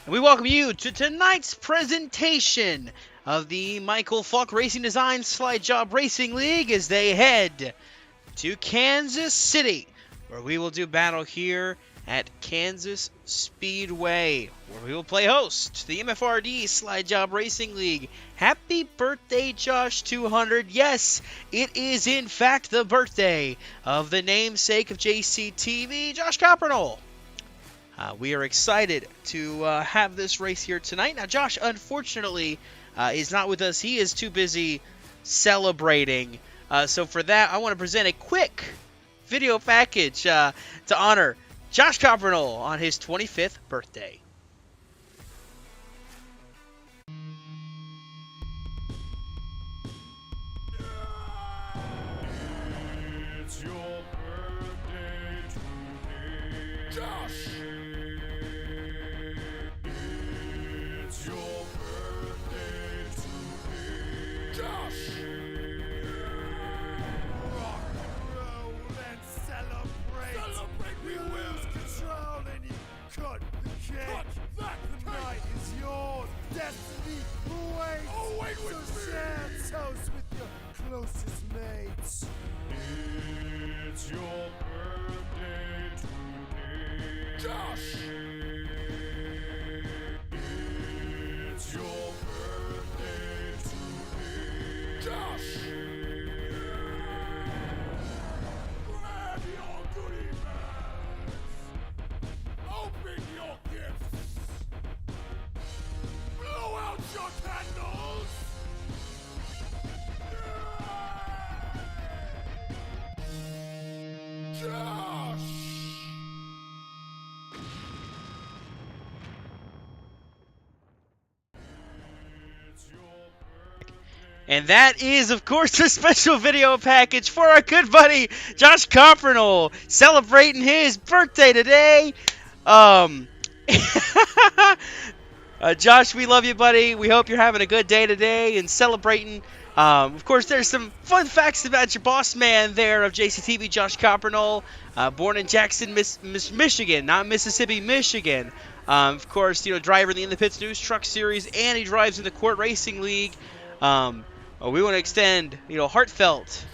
We welcome you to tonight's presentation of the Michael Falk Racing Design Slide Jawb Racing League as they head to Kansas City, where we will do battle here at Kansas Speedway, where we will play host to the MFRD Slide Jawb Racing League. Happy birthday, Josh 200. Yes, it is in fact the birthday of the namesake of JCTV, Josh Coppernoll. We are excited to have this race here tonight. Now, Josh, unfortunately, is not with us. He is too busy celebrating. So for that, I want to present a quick video package to honor Josh Coppernoll on his 25th birthday. It's your birthday today, Josh. It's your birthday today, Josh. Rock and roll and celebrate. Celebrate, we lose control and you cut the cake. Cut that Tonight is your destiny. Wait, so share toast with your closest mates. It's your birthday today, Josh. It's your birthday today, Josh. Grab your goodie bags. Open your gifts. Blow out your candles. Josh. And that is, of course, a special video package for our good buddy Josh Coppernoll celebrating his birthday today. Josh, we love you, buddy. We hope you're having a good day today and celebrating. Of course, there's some fun facts about your boss man there of JCTV, Josh Coppernoll. Born in Jackson, Michigan, not Mississippi, Michigan. Of course, driver in the In the Pits News Truck Series, and he drives in the Court Racing League. We want to extend, heartfelt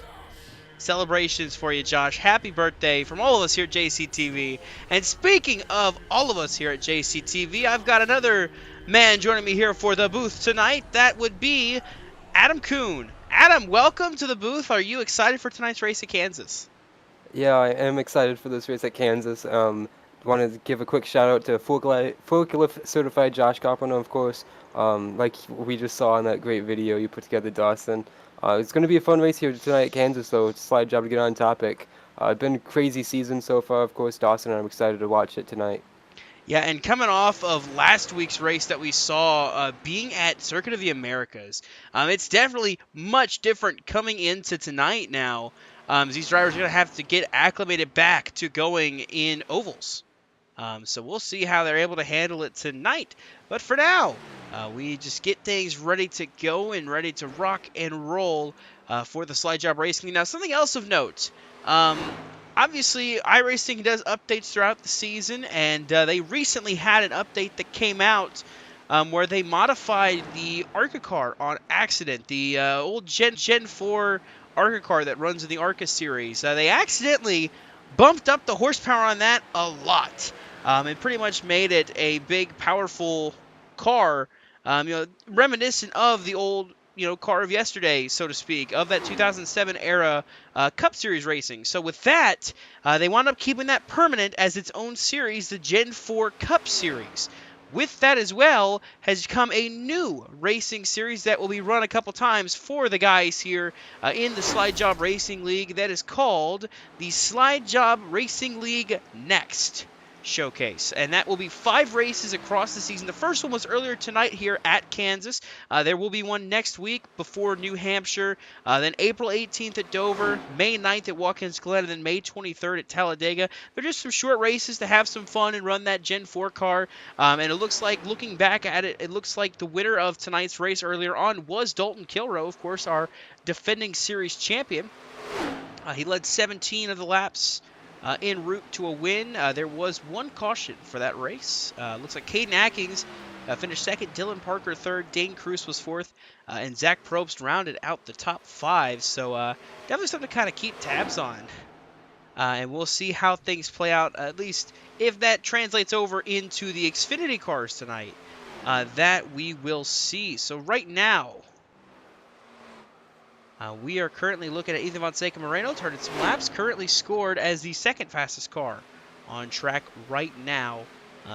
celebrations for you, Josh. Happy birthday from all of us here at JCTV. And speaking of all of us here at JCTV, I've got another man joining me here for the booth tonight. That would be Adam Kuhn. Adam, welcome to the booth. Are you excited for tonight's race at Kansas? Yeah, I am excited for this race at Kansas. Wanted to give a quick shout out to forklift certified Josh Coppernoll, of course. Like we just saw in that great video you put together, Dawson. It's going to be a fun race here tonight at Kansas, though. It's a slide job to get on topic. It's been a crazy season so far, of course, Dawson, and I'm excited to watch it tonight. Yeah, and coming off of last week's race that we saw being at Circuit of the Americas, it's definitely much different coming into tonight now. These drivers are going to have to get acclimated back to going in ovals. So we'll see how they're able to handle it tonight. But for now, we just get things ready to go and ready to rock and roll for the Slide Jawb Racing. Now, something else of note. Obviously, iRacing does updates throughout the season, and they recently had an update that came out where they modified the ARCA car on accident. The old Gen 4 ARCA car that runs in the ARCA series. They accidentally bumped up the horsepower on that a lot. It pretty much made it a big, powerful car, reminiscent of the old, car of yesterday, so to speak, of that 2007 era Cup Series racing. So with that, they wound up keeping that permanent as its own series, the Gen 4 Cup Series. With that as well has come a new racing series that will be run a couple times for the guys here in the Slide Jawb Racing League that is called the Slide Jawb Racing League Next. Showcase, and that will be 5 races across the season. The first one was earlier tonight here at Kansas. There will be one next week before New Hampshire, then April 18th at Dover, May 9th at Watkins Glen, and then May 23rd at Talladega. They're just some short races to have some fun and run that Gen 4 car, and it looks like, looking back at it, it looks like the winner of tonight's race earlier on was Dalton Kilroe, of course, our defending series champion. He led 17 of the laps en route to a win. There was one caution for that race. Looks like Caden Atkins finished second, Dylan Parker third, Dane Cruz was fourth, and Zach Probst rounded out the top 5. So definitely something to kind of keep tabs on. And we'll see how things play out, at least if that translates over into the Xfinity cars tonight. That we will see. So right now, we are currently looking at Ethan Fonseca Moreno, turning some laps, currently scored as the second fastest car on track right now.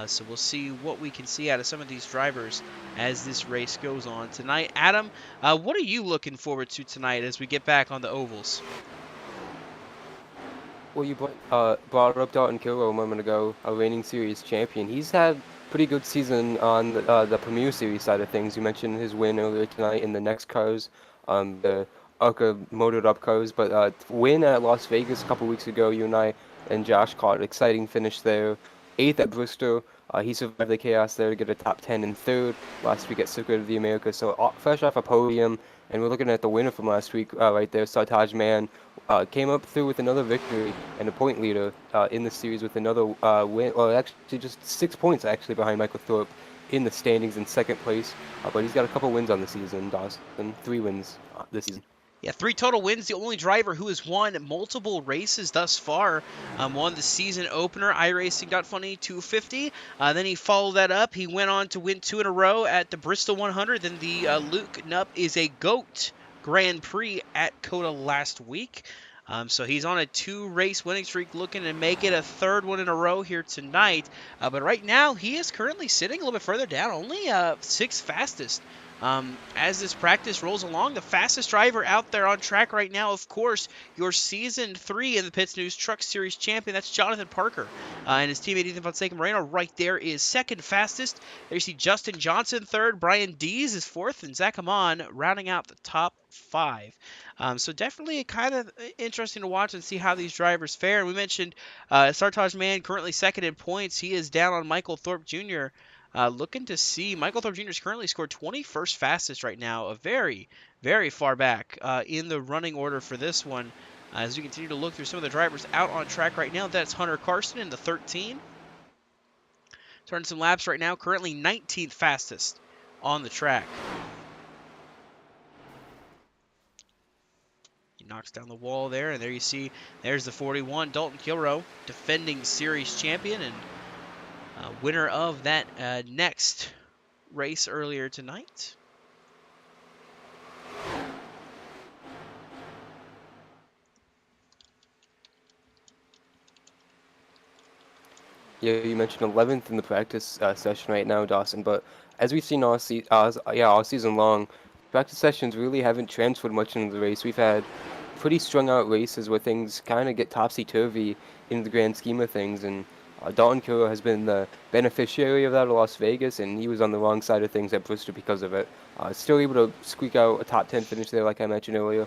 So we'll see what we can see out of some of these drivers as this race goes on tonight. Adam, what are you looking forward to tonight as we get back on the ovals? Well, you brought up Dalton Kilroe a moment ago, a reigning series champion. He's had pretty good season on the Premier Series side of things. You mentioned his win earlier tonight in the next cars, the ARCA motored up cars, but win at Las Vegas a couple weeks ago, you and I and Josh caught an exciting finish there. 8th at Bristol. He survived the chaos there to get a top 10 in 3rd last week at Circuit of the Americas. So fresh off a podium, and we're looking at the winner from last week right there, Sartaj Man. Came up through with another victory and a point leader in the series with another win. Well, actually just 6 points actually behind Michael Thorpe in the standings in 2nd place. But he's got a couple wins on the season, Dawson. 3 wins this season. Yeah, 3 total wins. The only driver who has won multiple races thus far. Won the season opener, iRacing Funny 250. Then he followed that up. He went on to win 2 in a row at the Bristol 100. Then the Luke Nupp is a GOAT Grand Prix at COTA last week. So he's on a 2-race winning streak, looking to make it a 3rd one in a row here tonight. But right now, he is currently sitting a little bit further down, only 6th fastest. As this practice rolls along, the fastest driver out there on track right now, of course, your Season 3 in the Pits News Truck Series champion, that's Jonathan Parker. And his teammate Ethan Fonseca Moreno right there is 2nd fastest. There you see Justin Johnson 3rd, Brian Dees is 4th, and Zach Amon rounding out the top 5. So definitely kind of interesting to watch and see how these drivers fare. And we mentioned Sartaj Man currently 2nd in points. He is down on Michael Thorpe Jr., looking to see Michael Thorpe Jr. has currently scored 21st fastest right now, a very, very far back in the running order for this one. As we continue to look through some of the drivers out on track right now, that's Hunter Carson in the 13. Turning some laps right now, currently 19th fastest on the track. He knocks down the wall there, and there you see, there's the 41, Dalton Kilroe, defending series champion and winner of that next race earlier tonight. Yeah, you mentioned 11th in the practice session right now, Dawson. But as we've seen all season long, practice sessions really haven't transferred much into the race. We've had pretty strung out races where things kind of get topsy-turvy in the grand scheme of things, and Dalton Kilroe has been the beneficiary of that at Las Vegas, and he was on the wrong side of things at Bristol because of it. Still able to squeak out a top 10 finish there, like I mentioned earlier,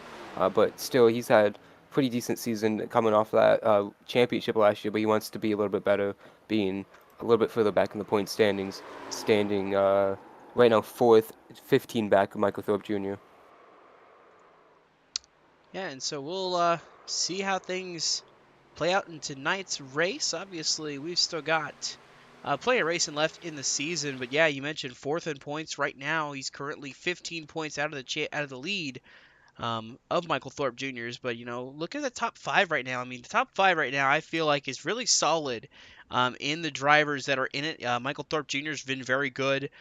but still he's had pretty decent season coming off that championship last year, but he wants to be a little bit better, being a little bit further back in the point standings, standing right now 4th, 15 back of Michael Thorpe Jr. Yeah, and so we'll see how things play out in tonight's race. Obviously, we've still got plenty of racing left in the season, but yeah, you mentioned 4th in points right now. He's currently 15 points out of the lead of Michael Thorpe Jr.'s. But, you know, look at the top 5 right now. I mean, the top 5 right now I feel like is really solid in the drivers that are in it. Michael Thorpe Jr. has been very good.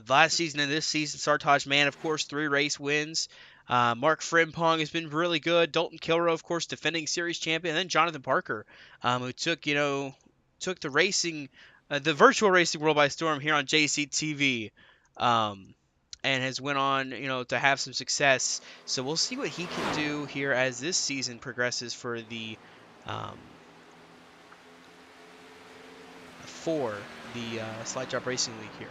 Last season and this season, Sartaj Man, of course, 3 race wins. Mark Frimpong has been really good. Dalton Kilroe, of course, defending series champion. And then Jonathan Parker, who took the racing, the virtual racing world by storm here on JCTV. And has went on, to have some success. So we'll see what he can do here as this season progresses for the for the Jawb Racing League here.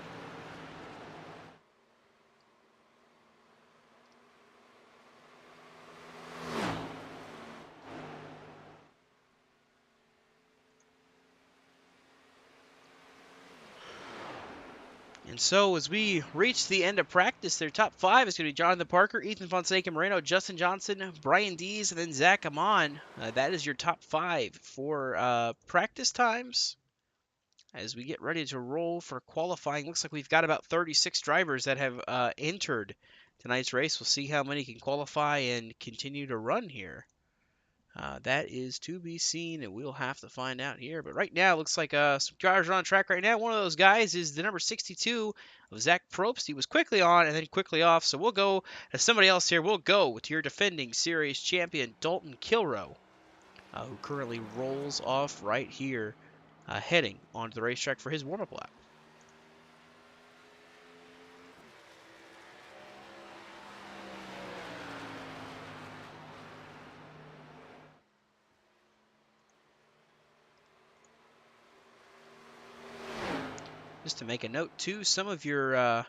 And so as we reach the end of practice, their top 5 is going to be Jonathan Parker, Ethan Fonseca Moreno, Justin Johnson, Brian Dees, and then Zach Amon. That is your top 5 for practice times. As we get ready to roll for qualifying, looks like we've got about 36 drivers that have entered tonight's race. We'll see how many can qualify and continue to run here. That is to be seen, and we'll have to find out here. But right now, it looks like some drivers are on track right now. One of those guys is the number 62 of Zach Probst. He was quickly on and then quickly off. So we'll go to somebody else here. We'll go with your defending series champion, Dalton Kilroe, who currently rolls off right here, heading onto the racetrack for his warm-up lap. Just to make a note, too, some of your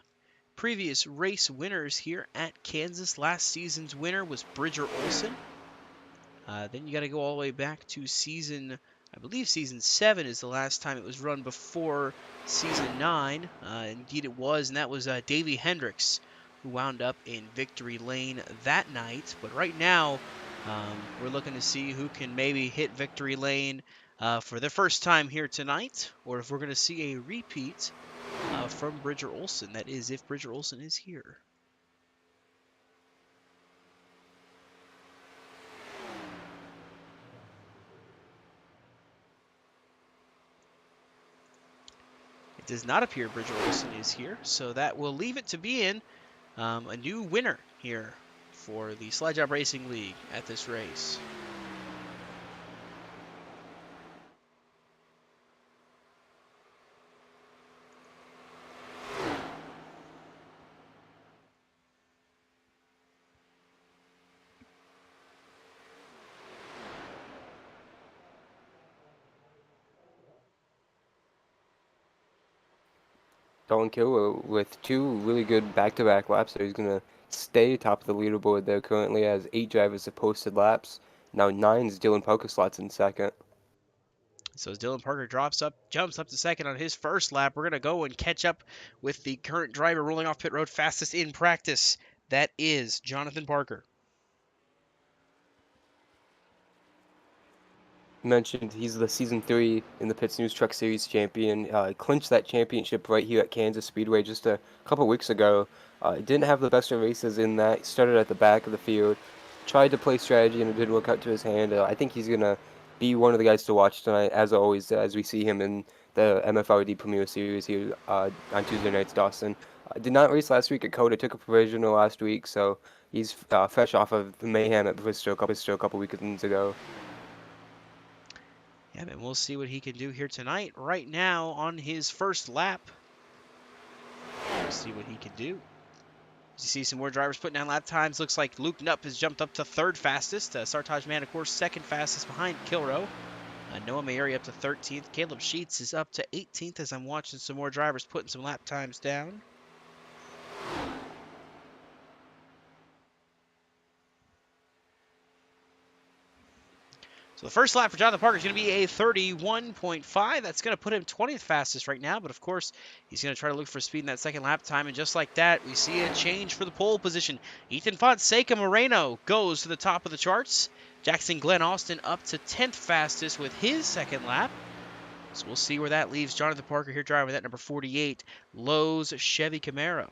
previous race winners here at Kansas. Last season's winner was Bridger Olson. Then you got to go all the way back to I believe season 7 is the last time it was run before season 9. Indeed it was, and that was Davey Hendricks, who wound up in victory lane that night. But right now, we're looking to see who can maybe hit victory lane for the first time here tonight, or if we're going to see a repeat from Bridger Olson. That is, if Bridger Olson is here. It does not appear Bridger Olson is here, so that will leave it to being a new winner here for the Jawb Racing League at this race. Dalton Kilroe with 2 really good back-to-back laps, so he's going to stay top of the leaderboard there. Currently has 8 drivers have posted laps. Now 9 is Dylan Parker slots in second. So as Dylan Parker jumps up to second on his first lap, we're going to go and catch up with the current driver rolling off pit road fastest in practice. That is Jonathan Parker. Mentioned he's the season 3 in the Pitts News Truck Series champion. Clinched that championship right here at Kansas Speedway just a couple weeks ago. Didn't have the best of races in that. He started at the back of the field, tried to play strategy, and it didn't work out to his hand. I think he's gonna be one of the guys to watch tonight, as always, as we see him in the MFRD Premier Series here on Tuesday nights. Dawson did not race last week at Coda, took a provisional last week, so he's fresh off of the mayhem at Bristol a couple weekends ago. Yeah, and we'll see what he can do here tonight. Right now on his first lap, we'll see what he can do. You see some more drivers putting down lap times. Looks like Luke Knupp has jumped up to 3rd fastest. Sartaj Man, of course, 2nd fastest behind Kilroe. Noah Mayeri up to 13th. Caleb Sheets is up to 18th as I'm watching some more drivers putting some lap times down. So the first lap for Jonathan Parker is going to be a 31.5. That's going to put him 20th fastest right now. But, of course, he's going to try to look for speed in that second lap time. And just like that, we see a change for the pole position. Ethan Fonseca Moreno goes to the top of the charts. Jackson Glenn Austin up to 10th fastest with his second lap. So we'll see where that leaves Jonathan Parker here driving that number 48 Lowe's Chevy Camaro.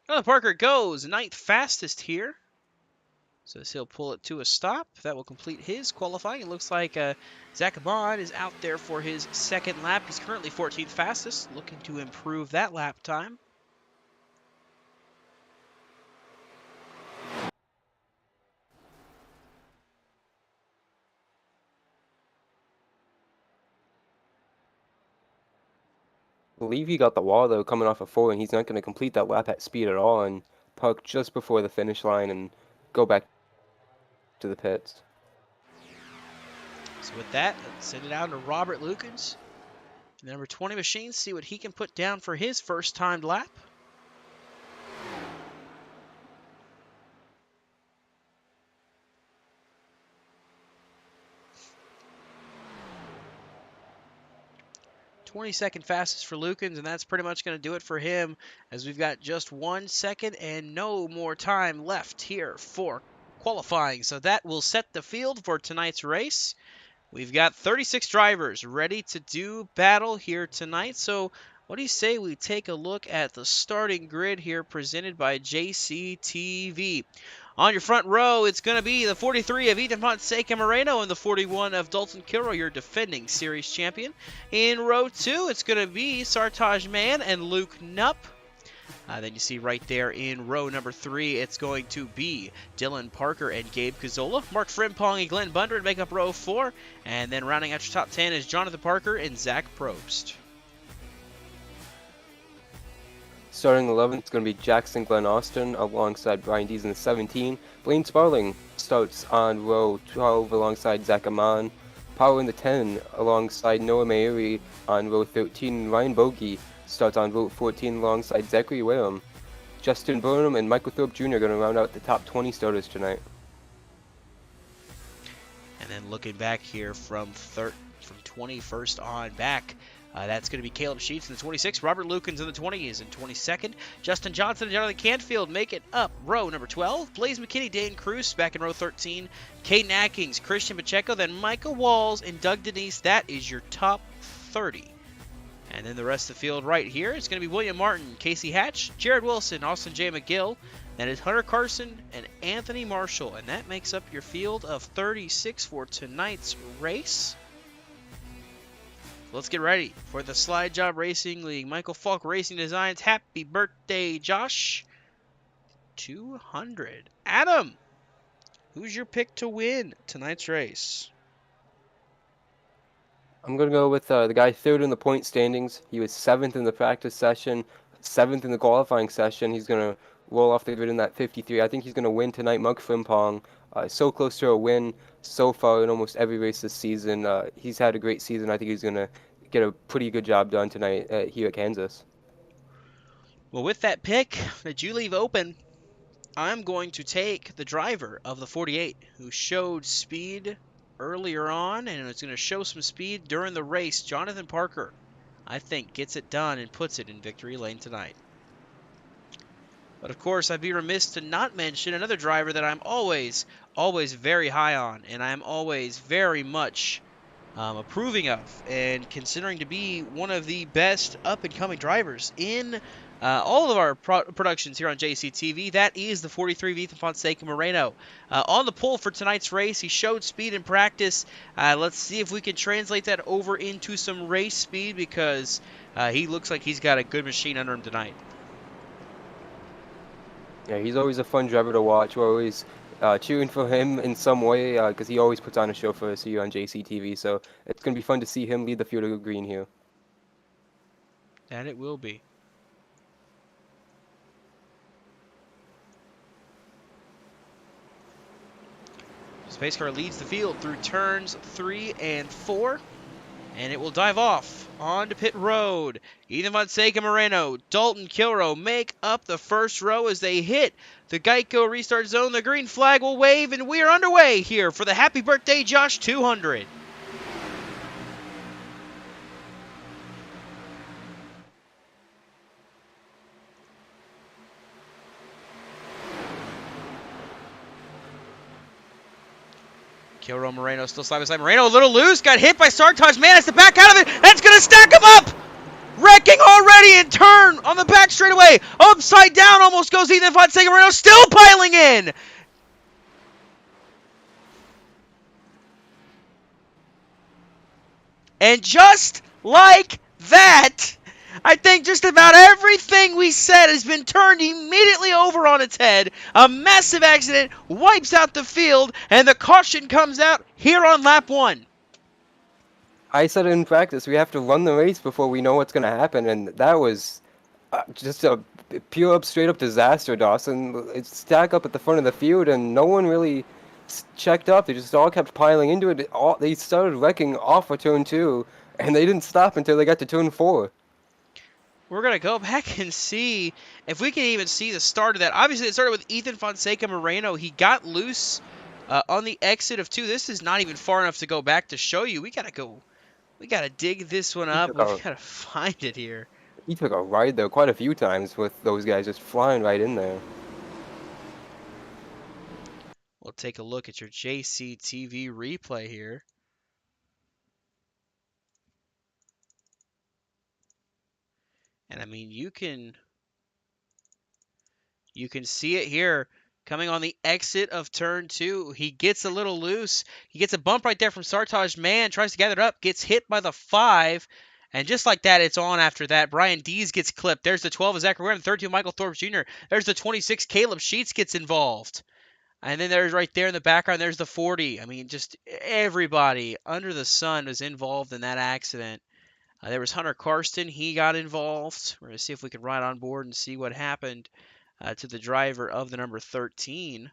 Jonathan Parker goes 9th fastest here. So he'll pull it to a stop. That will complete his qualifying. It looks like Zach Amon is out there for his second lap. He's currently 14th fastest, looking to improve that lap time. believe he got the wall, though, coming off a 4, and he's not going to complete that lap at speed at all and park just before the finish line and go back to the pits. So with that, let's send it out to Robert Lukens, the number 20 machine, see what he can put down for his first timed lap. .22 fastest for Lukens, and that's pretty much going to do it for him, as we've got just 1 second and no more time left here for qualifying. So that will set the field for tonight's race. We've got 36 drivers ready to do battle here tonight. So what do you say we take a look at the starting grid here presented by JCTV? On your front row, it's going to be the 43 of Ethan Fonseca Moreno and the 41 of Dalton Kilroe, your defending series champion. In row 2, it's going to be Sartaj Mann and Luke Knupp. Then you see right there in row number 3, it's going to be Dylan Parker and Gabe Cazzola. Mark Frimpong and Glenn Bundred make up row 4. And then rounding out your top 10 is Jonathan Parker and Zach Probst. Starting 11th, it's going to be Jackson Glenn Austin alongside Brian Dees in the 17. Blaine Sparling starts on row 12 alongside Zach Amon. Power in the 10 alongside Noah Mayuri on row 13. Ryan Bogey starts on row 14 alongside Zachary Wareham. Justin Burnham and Michael Thorpe Jr. are going to round out the top 20 starters tonight. And then looking back here from 21st on back, that's going to be Caleb Sheets in the 26th. Robert Lukens in the 20 is in 22nd. Justin Johnson and Jonathan Canfield make it up row number 12. Blaze McKinney, Dan Cruz back in row 13. Caden Atkins, Christian Pacheco, then Micah Walls and Doug Denise. That is your top 30. And then the rest of the field right here, it's going to be William Martin, Casey Hatch, Jared Wilson, Austin J. McGill. That is Hunter Carson and Anthony Marshall. And that makes up your field of 36 for tonight's race. Let's get ready for the Slide Jawb Racing League. Michael Falk Racing Designs. Happy birthday, Josh. 200. Adam, who's your pick to win tonight's race? I'm going to go with the guy third in the point standings. He was 7th in the practice session, 7th in the qualifying session. He's going to roll off the grid in that 53. I think he's going to win tonight. Mark Frimpong, so close to a win so far in almost every race this season. He's had a great season. I think he's going to get a pretty good job done tonight here at Kansas. Well, with that pick that you leave open, I'm going to take the driver of the 48 who showed speed earlier on, and it's going to show some speed during the race. Jonathan Parker, I think, gets it done and puts it in victory lane tonight. But of course, I'd be remiss to not mention another driver that I'm always very high on, and I'm always very much approving of, and considering to be one of the best up-and-coming drivers in all of our productions here on JCTV. That is the 43 of Ethan Fonseca Moreno. On the pole for tonight's race, he showed speed in practice. Let's see if we can translate that over into some race speed, because he looks like he's got a good machine under him tonight. Yeah, he's always a fun driver to watch. We're always cheering for him in some way, because he always puts on a show for us here on JCTV. So it's going to be fun to see him lead the field of green here. And it will be. Space car leads the field through turns 3 and 4. And it will dive off onto pit road. Ethan Fonseca Moreno, Dalton Kilroe make up the first row as they hit the Geico restart zone. The green flag will wave, and we are underway here for the Happy Birthday Josh 200. Kilroe Moreno still side by side. Moreno a little loose. Got hit by Sartaj. Man has to back out of it. That's going to stack him up. Wrecking already in turn on the back straightaway. Upside down almost goes Ethan Fonseca Moreno. Still piling in. And just like that, I think just about everything we said has been turned immediately over on its head. A massive accident wipes out the field, and the caution comes out here on lap 1. I said it in practice, we have to run the race before we know what's going to happen, and that was just a pure up, straight up disaster, Dawson. It stack up at the front of the field, and no one really checked up. They just all kept piling into it. They started wrecking off of turn two, and they didn't stop until they got to turn four. We're going to go back and see if we can even see the start of that. Obviously, it started with Ethan Fonseca Moreno. He got loose on the exit of two. This is not even far enough to go back to show you. We got to go. We got to dig this one He up. took We've a got to find it here. he took a ride there quite a few times with those guys just flying right in there. We'll take a look at your JCTV replay here. And I mean, you can see it here coming on the exit of turn two. He gets a little loose. He gets a bump right there from Sartaj Mann, tries to gather it up, gets hit by the 5. And just like that, it's on after that. Brian Dees gets clipped. There's the 12 of Zachary Ware, and the 32 Michael Thorpe Jr. There's the 26 Caleb Sheets gets involved. And then there's right there in the background, there's the 40. I mean, just everybody under the sun was involved in that accident. There was Hunter Karsten. He got involved. We're going to see if we can ride on board and see what happened to the driver of the number 13.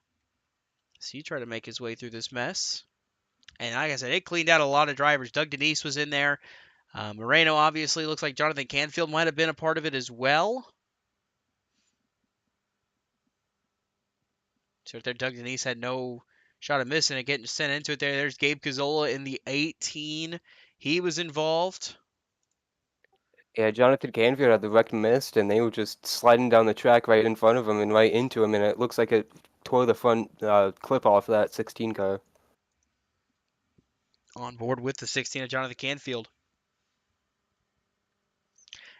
So he tried to make his way through this mess. And like I said, it cleaned out a lot of drivers. Doug Denise was in there. Moreno obviously looks like Jonathan Canfield might have been a part of it as well. So right there, Doug Denise had no shot of missing it, getting sent into it there. There's Gabe Cazzola in the 18. He was involved. Yeah, Jonathan Canfield had the wrecked mist, and they were just sliding down the track right in front of him and right into him, and it looks like it tore the front clip off of that 16 car. On board with the 16 of Jonathan Canfield.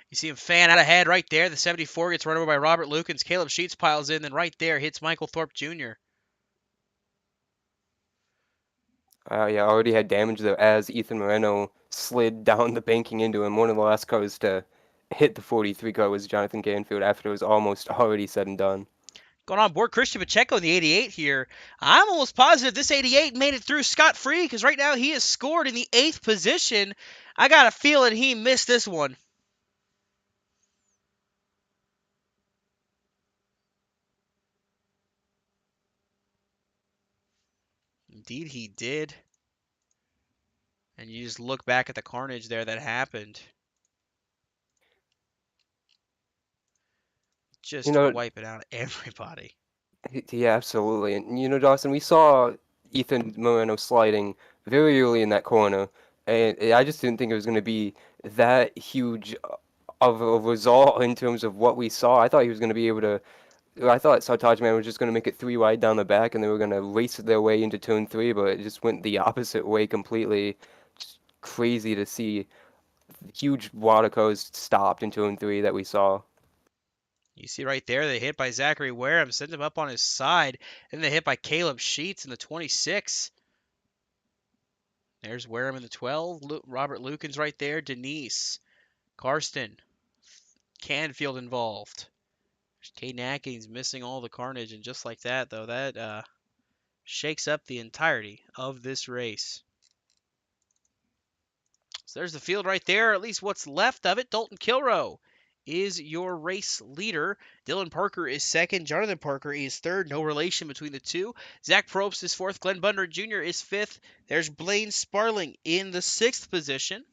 You see him fan out ahead right there. The 74 gets run over by Robert Lukens. Caleb Sheets piles in, then right there hits Michael Thorpe Jr. Yeah, already had damage there as Ethan Moreno slid down the banking into him. One of the last cars to hit the 43 car was Jonathan Canfield after it was almost already said and done. Going on board, Christian Pacheco in the 88 here. I'm almost positive this 88 made it through scot-free because right now he is scored in the 8th position. I got a feeling he missed this one. Indeed he did. And you just look back at the carnage there that happened. You Just know, wiping out everybody. yeah, absolutely. And Dawson, we saw Ethan Moreno sliding very early in that corner, and I just didn't think it was going to be that huge of a result in terms of what we saw. I thought he was going to be able to. I thought Sartaj Man was just going to make it three wide down the back, and they were going to race their way into turn three, but it just went the opposite way completely. Just crazy to see huge water cars stopped in turn three that we saw. You see right there, they hit by Zachary Wareham, sent him up on his side. Then they hit by Caleb Sheets in the 26. There's Wareham in the 12. Robert Lukens right there. Denise. Karsten. Canfield involved. Caden Atkins missing all the carnage. And just like that, though, that shakes up the entirety of this race. So there's the field right there, at least what's left of it. Dalton Kilroe is your race leader. Dylan Parker is second. Jonathan Parker is third. No relation between the two. Zach Probst is fourth. Glenn Bunder Jr. is fifth. There's Blaine Sparling in the sixth position.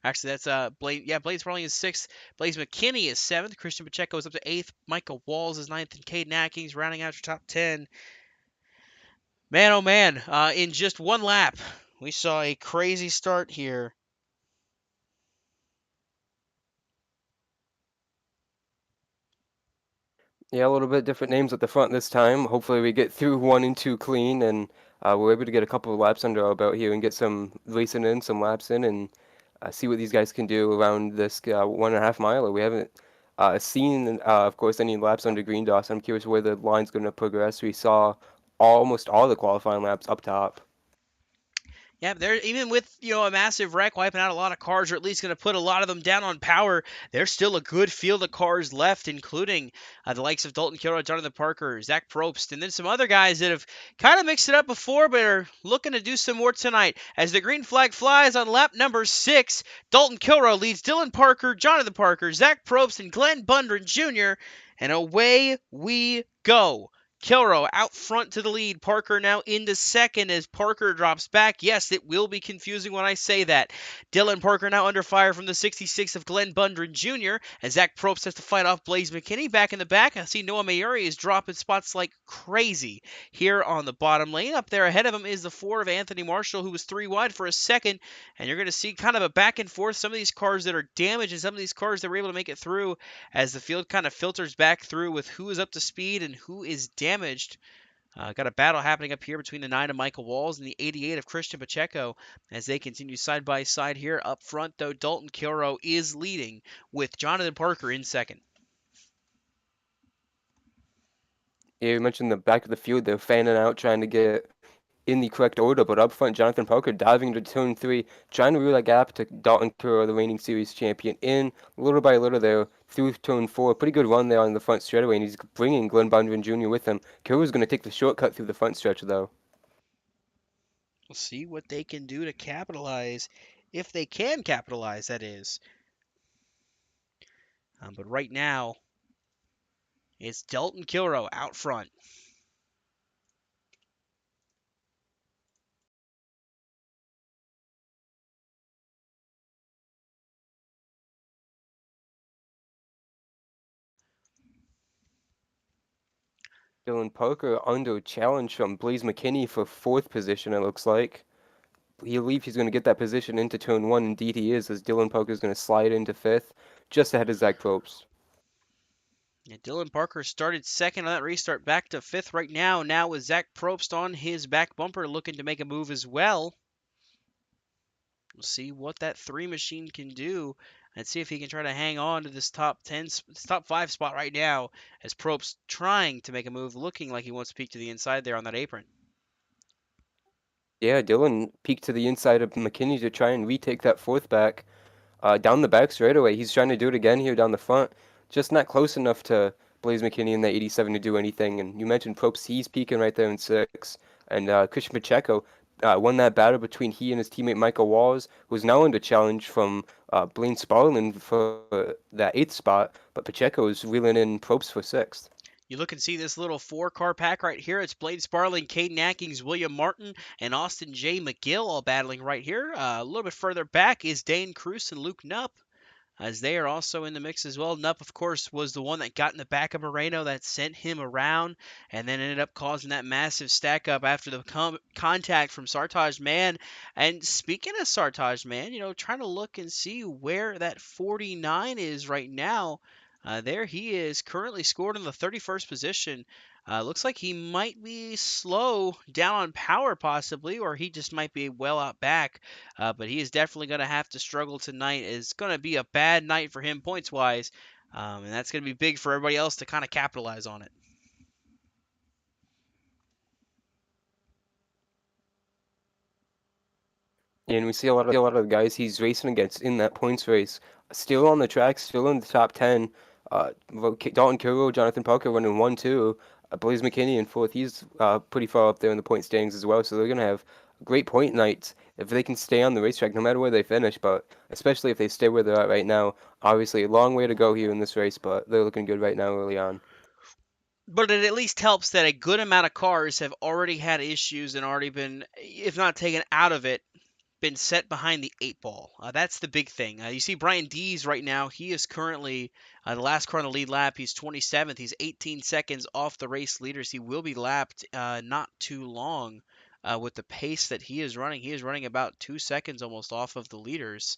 Actually, that's Blaine. Yeah, Blaine Sparling is sixth. Blaze McKinney is seventh. Christian Pacheco is up to eighth. Michael Walls is ninth, and Caden Atkins rounding out your top 10. Man, oh man! In just one lap, we saw a crazy start here. Yeah, a little bit different names at the front this time. Hopefully we get through 1 and 2 clean, and we're able to get a couple of laps under our belt here and get some racing in, some laps in, and see what these guys can do around this 1.5 miler. We haven't seen, of course, any laps under green, Dawson. I'm curious where the line's going to progress. We saw almost all the qualifying laps up top. Yeah, they're even with a massive wreck wiping out a lot of cars, or at least going to put a lot of them down on power. There's still a good field of cars left, including the likes of Dalton Kilroe, Jonathan Parker, Zach Probst, and then some other guys that have kind of mixed it up before, but are looking to do some more tonight. As the green flag flies on lap number 6, Dalton Kilroe leads Dylan Parker, Jonathan Parker, Zach Probst, and Glenn Bundren Jr., and away we go. Kilroe out front to the lead. Parker now into second as Parker drops back. Yes, it will be confusing when I say that. Dylan Parker now under fire from the 66 of Glenn Bundren Jr. And Zach Probst has to fight off Blaze McKinney back in the back. I see Noah Mayuri is dropping spots like crazy here on the bottom lane. Up there ahead of him is the 4 of Anthony Marshall, who was 3 wide for a second. And you're going to see kind of a back and forth. Some of these cars that are damaged and some of these cars that were able to make it through as the field kind of filters back through with who is up to speed and who is damaged. Got a battle happening up here between the 9 of Michael Walls and the 88 of Christian Pacheco as they continue side by side here. Up front, though, Dalton Kilroe is leading with Jonathan Parker in second. Yeah, you mentioned the back of the field. They're fanning out, trying to get in the correct order, but up front, Jonathan Parker diving into turn 3, trying to reel that gap to Dalton Kilroe, the reigning series champion, in little by little there through turn 4. Pretty good run there on the front straightaway, and he's bringing Glenn Bundren Jr. with him. Kilroe's going to take the shortcut through the front stretch, though. We'll see what they can do to capitalize, if they can capitalize, that is. But right now, it's Dalton Kilroe out front. Dylan Parker under challenge from Blaze McKinney for 4th position, it looks like. He believes he's going to get that position into turn 1. Indeed he is, as Dylan Parker is going to slide into 5th, just ahead of Zach Probst. Yeah, Dylan Parker started second on that restart, back to 5th right now. Now with Zach Probst on his back bumper looking to make a move as well. We'll see what that 3 machine can do and see if he can try to hang on to this top 10, this top 5 spot right now as Probst trying to make a move, looking like he wants to peek to the inside there on that apron. Yeah, Dylan peeked to the inside of McKinney to try and retake that 4th back. Down the back straightaway, he's trying to do it again here down the front. Just not close enough to Blaze McKinney in the 87 to do anything. And you mentioned Probst, he's peaking right there in 6. And Christian Pacheco won that battle between he and his teammate Michael Walls, who's now under challenge from Blaine Sparlin for that 8th spot. But Pacheco is reeling in Probst for 6th. You look and see this little 4-car pack right here. It's Blaine Sparling, Caden Atkins, William Martin, and Austin J. McGill all battling right here. A little bit further back is Dane Cruz and Luke Nupp, as they are also in the mix as well. Nupp, of course, was the one that got in the back of Moreno that sent him around and then ended up causing that massive stack up after the contact from Sartaj Mann. And speaking of Sartaj Mann, trying to look and see where that 49 is right now. There he is, currently scored in the 31st position. Looks like he might be slow down on power possibly, or he just might be well out back. But he is definitely going to have to struggle tonight. It's going to be a bad night for him points-wise, and that's going to be big for everybody else to kind of capitalize on it. And we see a lot of the guys he's racing against in that points race still on the track, still in the top 10. Dalton Kilroe, Jonathan Parker running 1-2. Blaze McKinney in 4th. He's pretty far up there in the point standings as well. So they're going to have great point nights if they can stay on the racetrack, no matter where they finish. But especially if they stay where they're at right now. Obviously, a long way to go here in this race, but they're looking good right now early on. But it at least helps that a good amount of cars have already had issues and already been, if not taken out of it, been set behind the 8 ball. That's the big thing. You see Brian Dees right now. He is currently the last car on the lead lap. He's 27th. He's 18 seconds off the race leaders. He will be lapped not too long with the pace that he is running. He is running about 2 seconds almost off of the leaders.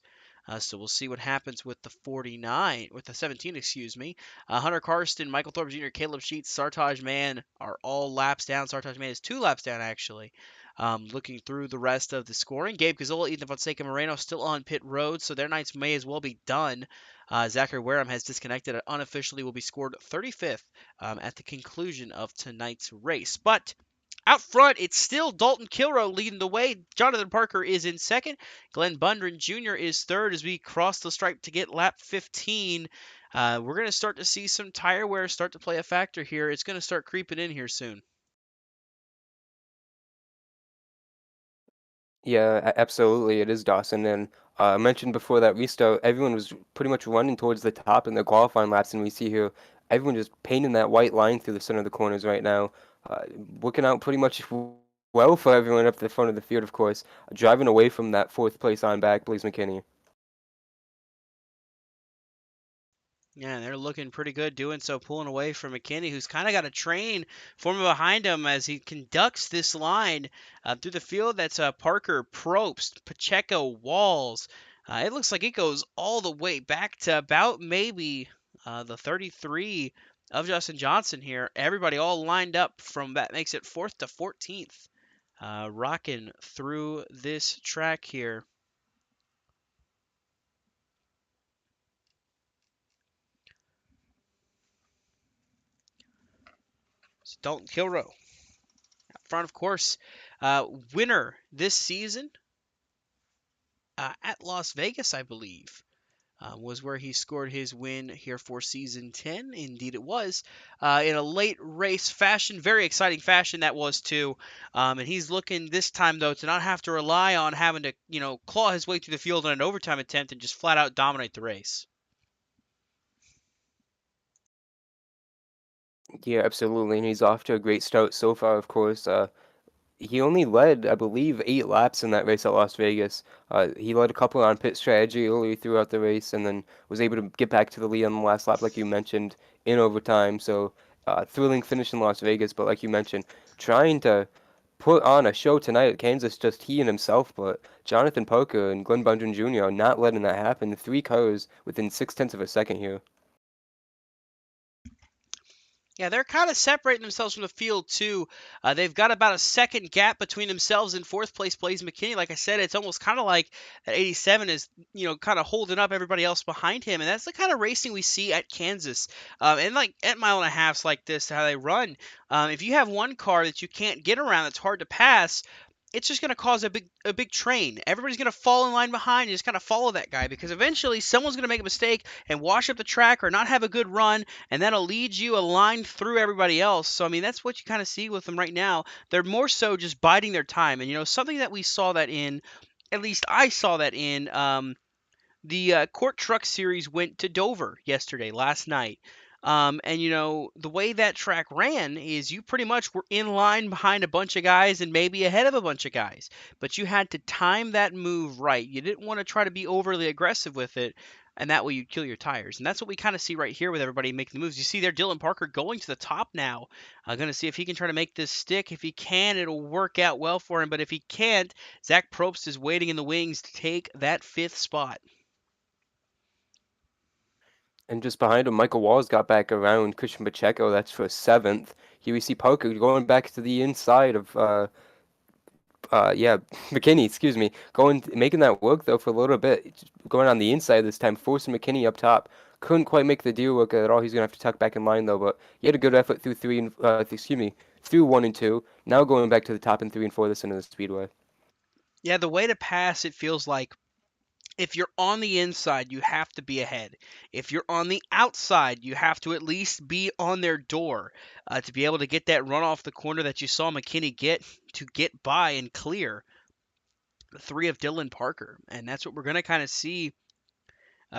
So we'll see what happens with the 49, with the 17, excuse me. Hunter Karsten, Michael Thorpe Jr., Caleb Sheets, Sartaj Mann are all laps down. Sartaj Mann is 2 laps down, actually. Looking through the rest of the scoring, Gabe Gazzola, Ethan Fonseca Moreno still on pit road, so their nights may as well be done. Zachary Wareham has disconnected and unofficially will be scored 35th at the conclusion of tonight's race. But Out front, it's still Dalton Kilroe leading the way. Jonathan Parker is in second. Glenn Bundren Jr. is third as we cross the stripe to get lap 15. We're going to start to see some tire wear start to play a factor here. It's going to start creeping in here soon. Yeah, absolutely, it is Dawson. And I mentioned before that restart, everyone was pretty much running towards the top in the qualifying laps, and we see here everyone just painting that white line through the center of the corners right now, uh, working out pretty much well for everyone up the front of the field, of course, driving away from that fourth place on back, Blaze McKinney. Yeah, they're looking pretty good doing so, pulling away from McKinney, who's kind of got a train forming behind him as he conducts this line through the field. That's Parker, Probst, Pacheco, Walls. It looks like it goes all the way back to about maybe the 33 of Justin Johnson here. Everybody all lined up from that makes it 4th to 14th, rocking through this track here. So Dalton Kilroe up front, of course, winner this season at Las Vegas, I believe, was where he scored his win here for season 10. Indeed, it was in a late race fashion, very exciting fashion that was too. And he's looking this time though to not have to rely on having to, claw his way through the field in an overtime attempt and just flat out dominate the race. Yeah, absolutely, and he's off to a great start so far, of course. He only led, I believe, 8 laps in that race at Las Vegas. He led a couple on pit strategy early throughout the race, and then was able to get back to the lead on the last lap, like you mentioned, in overtime. So, thrilling finish in Las Vegas, but like you mentioned, trying to put on a show tonight at Kansas, just he and himself. But Jonathan Parker and Glenn Bundren Jr. are not letting that happen. 3 cars within 6 tenths of a second here. Yeah, they're kind of separating themselves from the field too. They've got about a second gap between themselves and fourth place Blaze McKinney. Like I said, it's almost kind of like that 87 is, kind of holding up everybody else behind him, and that's the kind of racing we see at Kansas. And like at mile and a halfs like this, how they run. If you have one car that you can't get around, that's hard to pass, it's just going to cause a big train. Everybody's going to fall in line behind and just kind of follow that guy because eventually someone's going to make a mistake and wash up the track or not have a good run, and that'll lead you a line through everybody else. So I mean that's what you kind of see with them right now. They're more so just biding their time, and something that we saw that in, at least I saw that in. The Court Truck Series went to Dover yesterday, last night. And the way that track ran is you pretty much were in line behind a bunch of guys and maybe ahead of a bunch of guys. But you had to time that move right. You didn't want to try to be overly aggressive with it, and that way you'd kill your tires. And that's what we kind of see right here with everybody making the moves. You see there Dylan Parker going to the top now. Going to see if he can try to make this stick. If he can, it'll work out well for him. But if he can't, Zach Probst is waiting in the wings to take that 5th spot. And just behind him, Michael Walls got back around Christian Pacheco. That's for 7th. Here we see Parker going back to the inside of, yeah, McKinney, excuse me, making that work though for a little bit, going on the inside this time, forcing McKinney up top. Couldn't quite make the deal work at all. He's gonna have to tuck back in line though, but he had a good effort through through 1 and 2. Now going back to the top in 3 and 4 this end of the speedway. Yeah, the way to pass, it feels like if you're on the inside, you have to be ahead. If you're on the outside, you have to at least be on their door to be able to get that run off the corner that you saw McKinney get to get by and clear the 3 of Dylan Parker. And that's what we're going to kind of see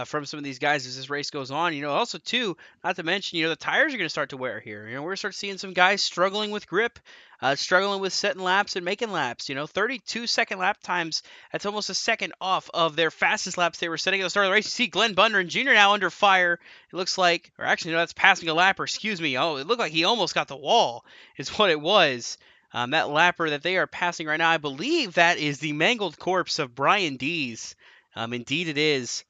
from some of these guys as this race goes on. Also too, not to mention, the tires are going to start to wear here. We're going to start seeing some guys struggling with grip, struggling with setting laps and making laps. 32-second lap times. That's almost a second off of their fastest laps they were setting at the start of the race. You see Glenn Bundren Jr. now under fire. It looks like, or actually, no, that's passing a lapper. Excuse me. Oh, it looked like he almost got the wall. Is what it was. That lapper that they are passing right now, I believe that is the mangled corpse of Brian Dees. Indeed, it is.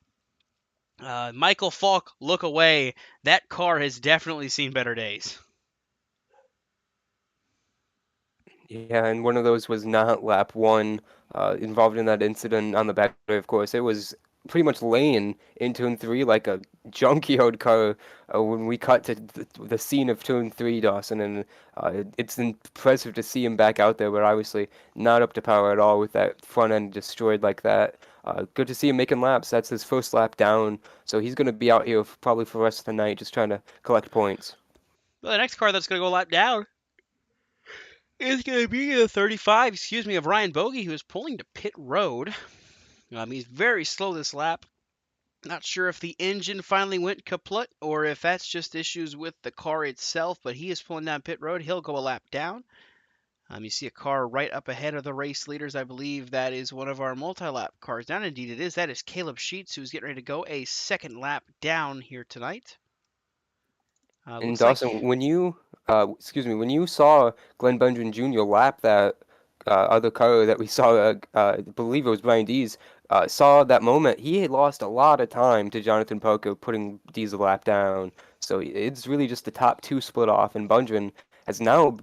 Michael Falk, look away. That car has definitely seen better days. Yeah, and one of those was not lap 1, involved in that incident on the back, of course. It was pretty much laying in turn three like a junkyard car when we cut to the scene of turn three, Dawson, and it's impressive to see him back out there, but obviously not up to power at all with that front end destroyed like that. Good to see him making laps. That's his first lap down, so he's going to be out here probably for the rest of the night just trying to collect points. Well, the next car that's going to go a lap down is going to be the 35, of Ryan Bogey, who is pulling to pit road. He's very slow this lap. Not sure if the engine finally went kaput or if that's just issues with the car itself, but he is pulling down pit road. He'll go a lap down. You see a car right up ahead of the race leaders. I believe that is one of our multi-lap cars down. Indeed it is. That is Caleb Sheets, who's getting ready to go a second lap down here tonight. And Looks like Dawson, when you saw Glenn Benjamin Jr. lap that other car that we saw, I believe it was Brian Dees, saw that moment, he had lost a lot of time to Jonathan Parker putting Dees a lap down. So it's really just the top two split off, and Bundrant has now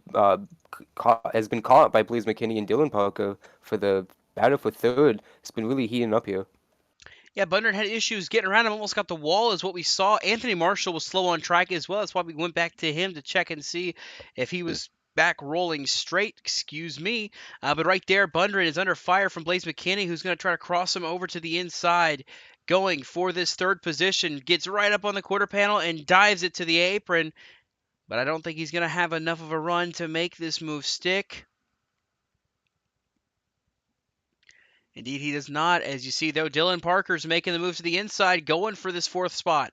has been caught by Blaze McKinney and Dylan Parker for the battle for third. It's been really heating up here. Yeah, Bundrant had issues getting around him, almost got the wall is what we saw. Anthony Marshall was slow on track as well. That's why we went back to him to check and see if he was back rolling straight, excuse me. But right there, Bundrant is under fire from Blaze McKinney, who's going to try to cross him over to the inside, going for this third position. Gets right up on the quarter panel and dives it to the apron. But I don't think he's going to have enough of a run to make this move stick. Indeed, he does not. As you see, though, Dylan Parker's making the move to the inside, going for this fourth spot.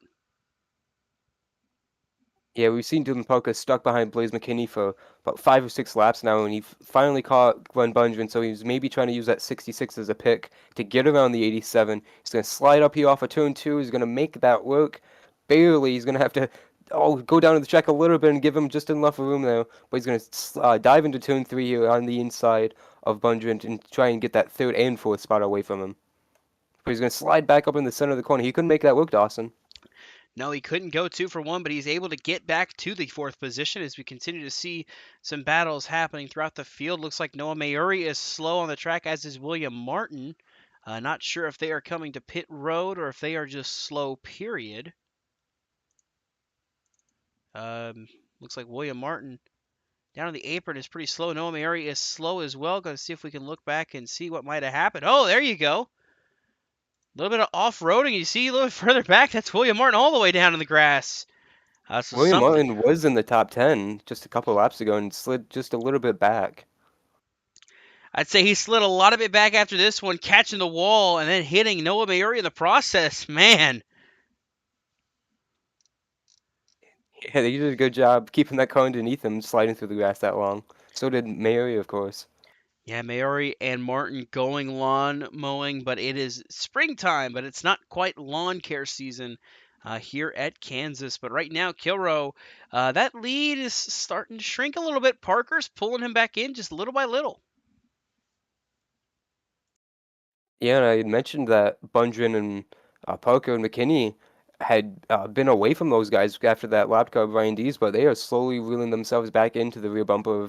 Yeah, we've seen Dylan Parker stuck behind Blaze McKinney for about 5 or 6 laps now, and he finally caught Glenn Bundrant, so he's maybe trying to use that 66 as a pick to get around the 87. He's going to slide up here off of turn 2. He's going to make that work. Barely. He's going to have to go down to the track a little bit and give him just enough room there, but he's going to dive into turn 3 here on the inside of Bundrant and try and get that third and fourth spot away from him. But he's going to slide back up in the center of the corner. He couldn't make that work, Dawson. No, he couldn't go 2 for 1, but he's able to get back to the fourth position as we continue to see some battles happening throughout the field. Looks like Noah Mayuri is slow on the track, as is William Martin. Not sure if they are coming to pit road or if they are just slow, period. Looks like William Martin down on the apron is pretty slow. Noah Mayuri is slow as well. Going to see if we can look back and see what might have happened. Oh, there you go. A little bit of off-roading. You see a little further back, that's William Martin all the way down in the grass. William Martin was in the top 10 just a couple laps ago and slid just a little bit back. I'd say he slid a lot of it back after this one, catching the wall and then hitting Noah Mayuri in the process. Man. Yeah, they did a good job keeping that car underneath him, sliding through the grass that long. So did Mayuri, of course. Yeah, Mayuri and Martin going lawn mowing, but it is springtime, but it's not quite lawn care season here at Kansas. But right now, Kilroe, that lead is starting to shrink a little bit. Parker's pulling him back in just little by little. Yeah, and I had mentioned that Bundrant and Parker and McKinney had been away from those guys after that lap car of Ryan Dees, but they are slowly reeling themselves back into the rear bumper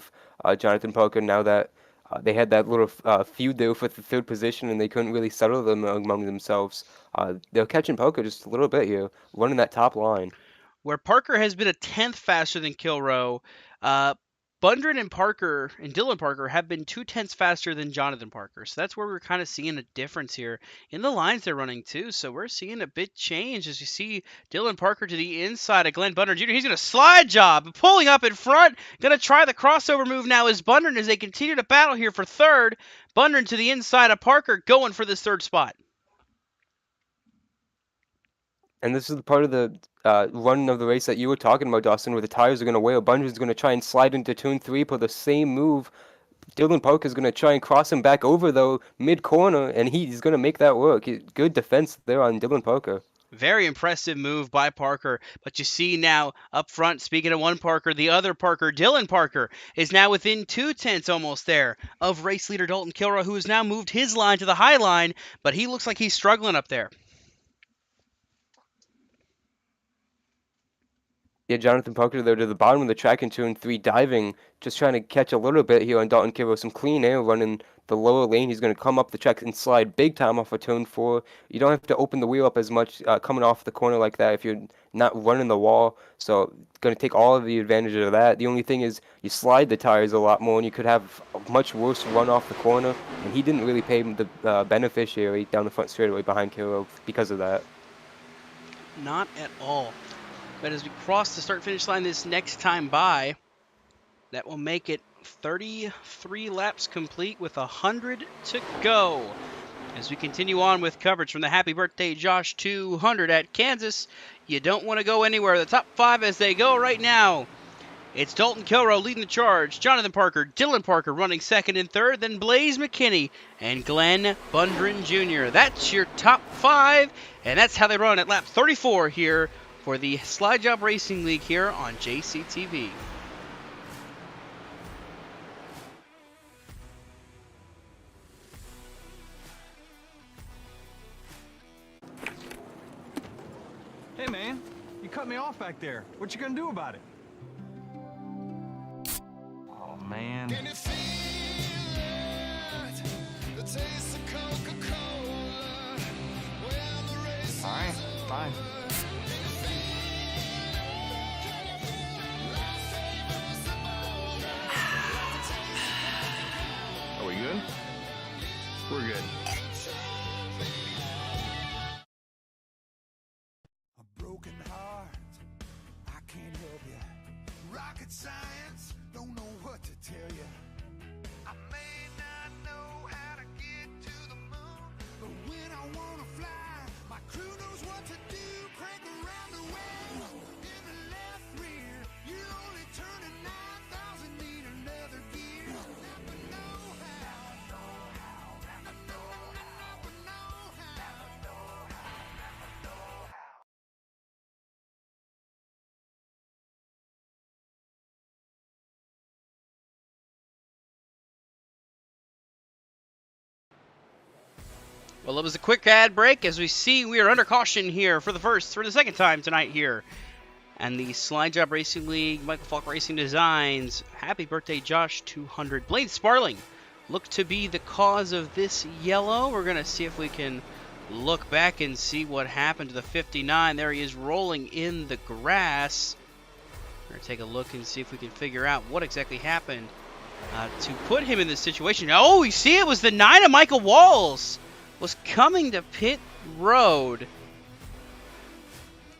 of Jonathan Parker now that they had that little feud there for the third position and they couldn't really settle them among themselves. They're catching Parker just a little bit here, running that top line. Where Parker has been a tenth faster than Kilroe, Bundrant and Parker and Dylan Parker have been 0.2 faster than Jonathan Parker. So that's where we're kind of seeing a difference here in the lines they're running too. So we're seeing a bit change as you see Dylan Parker to the inside of Glenn Bundrant Jr. He's going to slide job, pulling up in front. Going to try the crossover move now as Bundrant as they continue to battle here for third. Bundrant to the inside of Parker going for this third spot. And this is the part of the run of the race that you were talking about, Dawson, where the tires are going to wear. Bundrant's going to try and slide into turn 3, put the same move. Dylan Parker's going to try and cross him back over, though, mid-corner, and he's going to make that work. Good defense there on Dylan Parker. Very impressive move by Parker. But you see now up front, speaking of one Parker, the other Parker, Dylan Parker, is now within 0.2 almost there of race leader Dalton Kilroe, who has now moved his line to the high line, but he looks like he's struggling up there. Yeah, Jonathan Parker there to the bottom of the track in turn 3 diving, just trying to catch a little bit here on Dalton Kilroe. Some clean air running the lower lane. He's going to come up the track and slide big time off of turn 4. You don't have to open the wheel up as much coming off the corner like that if you're not running the wall. So going to take all of the advantage of that. The only thing is you slide the tires a lot more and you could have a much worse run off the corner. And he didn't really pay the beneficiary down the front straightaway behind Kilroe because of that. Not at all. But as we cross the start-finish line this next time by, that will make it 33 laps complete with 100 to go. As we continue on with coverage from the Happy Birthday Josh 200 at Kansas, you don't want to go anywhere. The top 5 as they go right now. It's Dalton Kilroe leading the charge, Jonathan Parker, Dylan Parker running second and third, then Blaze McKinney and Glenn Bundren Jr. That's your top 5, and that's how they run at lap 34 here for the Jawb Racing League here on JCTV. Hey man, you cut me off back there. What you gonna do about it? Oh man. Can you feel it? The taste of Coca-Cola. Well, the race All right, is fine. over. Are we good? We're good. A broken heart, I can't help you. Rocket science, don't know what to tell you. I may not know how to get to the moon, but when I wanna fly, my crew knows what to do. Crank around the wheel in the left rear. You only turn a 9,000, need another gear. Never know how. Never know how. Well, it was a quick ad break. As we see, we are under caution here for the second time tonight here. And the Jawb Racing League, Michael Falk Racing Designs, Happy Birthday Josh 200. Blade Sparling looked to be the cause of this yellow. We're going to see if we can look back and see what happened to the 59. There he is rolling in the grass. We're going to take a look and see if we can figure out what exactly happened to put him in this situation. Oh, you see, it was the 9 of Michael Walls was coming to pit road.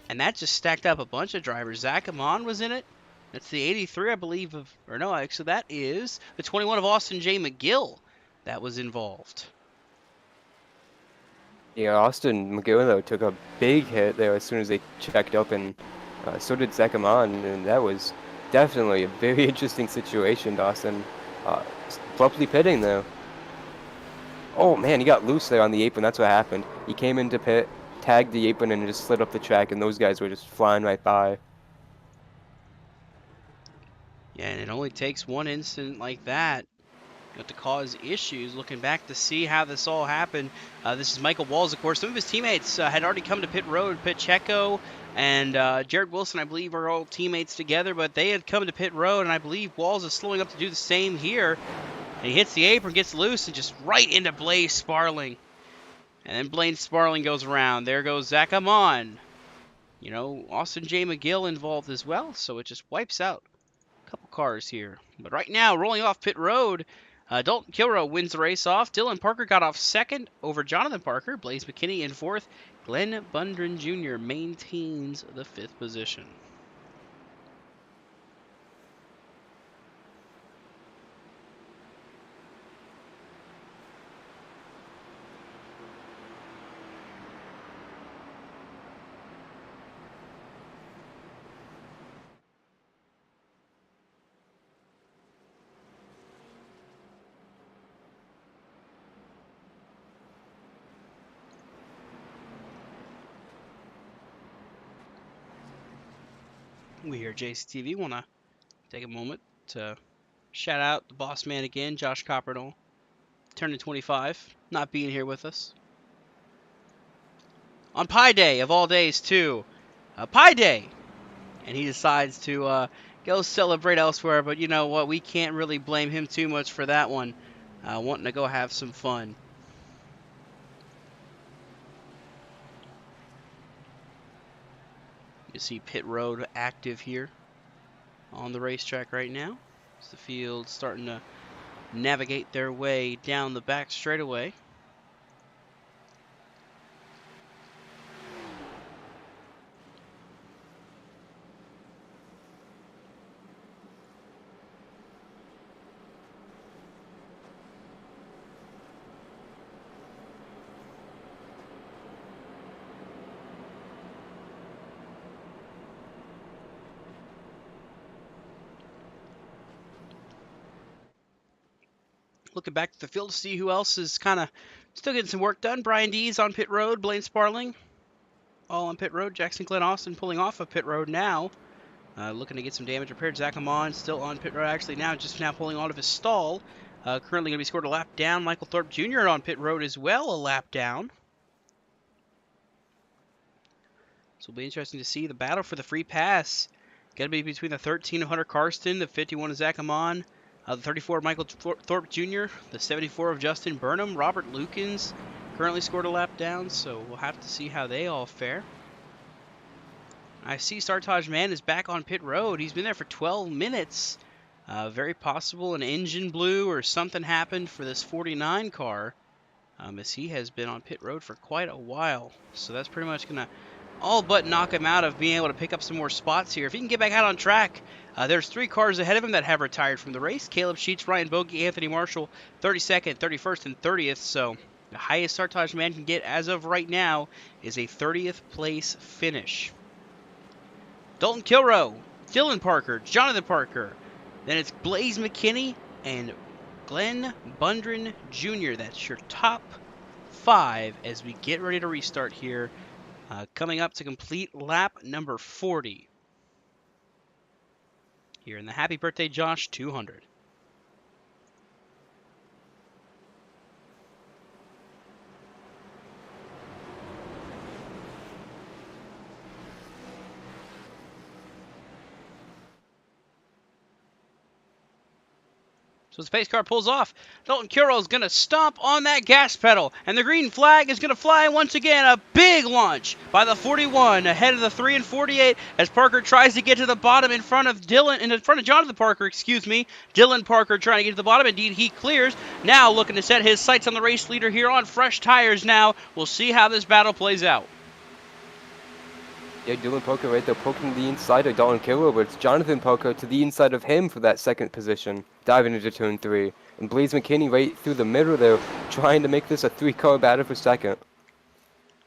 And that just stacked up a bunch of drivers. Zach Amon was in it. That's the 83, I believe, actually that is the 21 of Austin J. McGill that was involved. Yeah, Austin McGill, though, took a big hit there as soon as they checked up, and so did Zach Amon, and that was definitely a very interesting situation, Dawson. Abruptly pitting, though. Oh, man, he got loose there on the apron. That's what happened. He came into pit, tagged the apron, and just slid up the track, and those guys were just flying right by. Yeah, and it only takes one incident like that to cause issues. Looking back to see how this all happened, this is Michael Walls, of course. Some of his teammates had already come to pit road. Pacheco and Jared Wilson, I believe, are all teammates together, but they had come to pit road, and I believe Walls is slowing up to do the same here. And he hits the apron, gets loose, and just right into Blaze Sparling. And then Blaze Sparling goes around. There goes Zach Amon. You know, Austin J. McGill involved as well, so it just wipes out a couple cars here. But right now, rolling off pit road, Dalton Kilroe wins the race off. Dylan Parker got off second over Jonathan Parker. Blaze McKinney in fourth. Glenn Bundren Jr. maintains the fifth position. We here at JCTV want to take a moment to shout out the boss man again, Josh Coppernall, turning 25, not being here with us. On Pi Day, of all days, too. Pi Day! and he decides to go celebrate elsewhere. But you know what? We can't really blame him too much for that one. Wanting to go have some fun. You see pit road active here on the racetrack right now. It's the field starting to navigate their way down the back straightaway. Looking back to the field to see who else is kind of still getting some work done. Brian Dees on pit road. Blaine Sparling all on pit road. Jackson Glenn Austin pulling off of pit road now. Looking to get some damage repaired. Zach Amon still on pit road. Actually now just now pulling out of his stall. Currently going to be scored a lap down. Michael Thorpe Jr. on pit road as well. A lap down. So it'll be interesting to see the battle for the free pass. Going to be between the 13 of Hunter Karsten, the 51 of Zach Amon, the 34 of Michael Thorpe Jr., the 74 of Justin Burnham. Robert Lukens currently scored a lap down, so we'll have to see how they all fare. I see Sartaj Man is back on pit road. He's been there for 12 minutes. Very possible an engine blew or something happened for this 49 car, as he has been on pit road for quite a while. So that's pretty much going to all but knock him out of being able to pick up some more spots here. If he can get back out on track, there's 3 cars ahead of him that have retired from the race. Caleb Sheets, Ryan Bogey, Anthony Marshall, 32nd, 31st, and 30th. So the highest Sartaj Man can get as of right now is a 30th place finish. Dalton Kilroe, Dylan Parker, Jonathan Parker. Then it's Blaze McKinney and Glenn Bundren Jr. That's your top 5 as we get ready to restart here. Coming up to complete lap number 40 here in the Happy Birthday Josh 200. So as the pace car pulls off, Dalton Kilroe is going to stomp on that gas pedal, and the green flag is going to fly once again. A big launch by the 41 ahead of the 3 and 48 as Parker tries to get to the bottom in front of Jonathan Parker, Dylan Parker trying to get to the bottom. Indeed, he clears. Now looking to set his sights on the race leader here on fresh tires now. We'll see how this battle plays out. Yeah, Dylan Parker right there poking the inside of Dalton Kilroe, but it's Jonathan Parker to the inside of him for that second position, diving into turn 3. And Blaze McKinney right through the middle there, trying to make this a 3-car battle for second.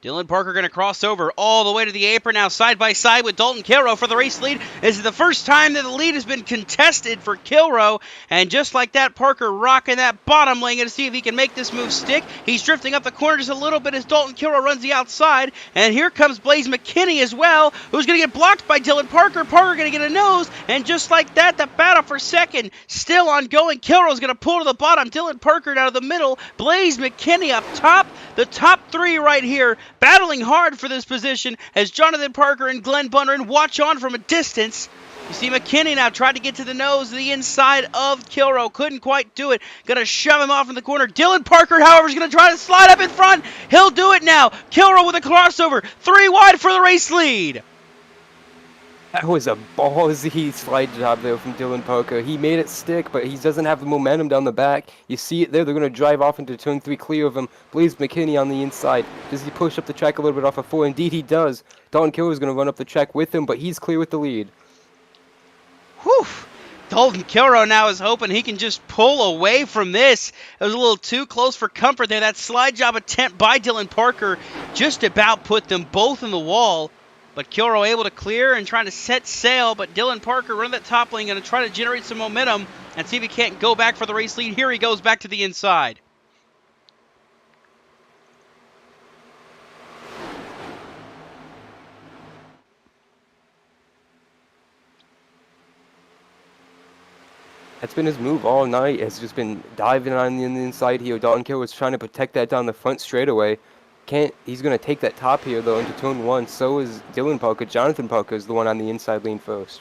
Dylan Parker going to cross over all the way to the apron now, side by side with Dalton Kilroe for the race lead. This is the first time that the lead has been contested for Kilroe, and just like that, Parker rocking that bottom lane to see if he can make this move stick. He's drifting up the corner just a little bit as Dalton Kilroe runs the outside, and here comes Blaze McKinney as well, who's going to get blocked by Dylan Parker. Parker going to get a nose, and just like that, the battle for second still ongoing. Kilroe's going to pull to the bottom. Dylan Parker out of the middle. Blaze McKinney up top. The top 3 right here, battling hard for this position as Jonathan Parker and Glenn Bundren watch on from a distance. You see McKinney now tried to get to the nose, the inside of Kilroe. Couldn't quite do it. Going to shove him off in the corner. Dylan Parker, however, is going to try to slide up in front. He'll do it now. Kilroe with a crossover. 3 wide for the race lead. That was a ballsy slide job there from Dylan Parker. He made it stick, but he doesn't have the momentum down the back. You see it there. They're going to drive off into turn 3 clear of him. Blaze McKinney on the inside. Does he push up the track a little bit off of 4? Indeed, he does. Dalton Kilroe is going to run up the track with him, but he's clear with the lead. Whew. Dalton Kilroe now is hoping he can just pull away from this. It was a little too close for comfort there. That slide job attempt by Dylan Parker just about put them both in the wall. But Kilroe able to clear and trying to set sail. But Dylan Parker running that top lane, going to try to generate some momentum and see if he can't go back for the race lead. Here he goes back to the inside. That's been his move all night. Has just been diving on the inside here. Dalton Kilroe was trying to protect that down the front straightaway. He's going to take that top here, though, into turn 1. So is Dylan Parker. Jonathan Parker is the one on the inside lane first.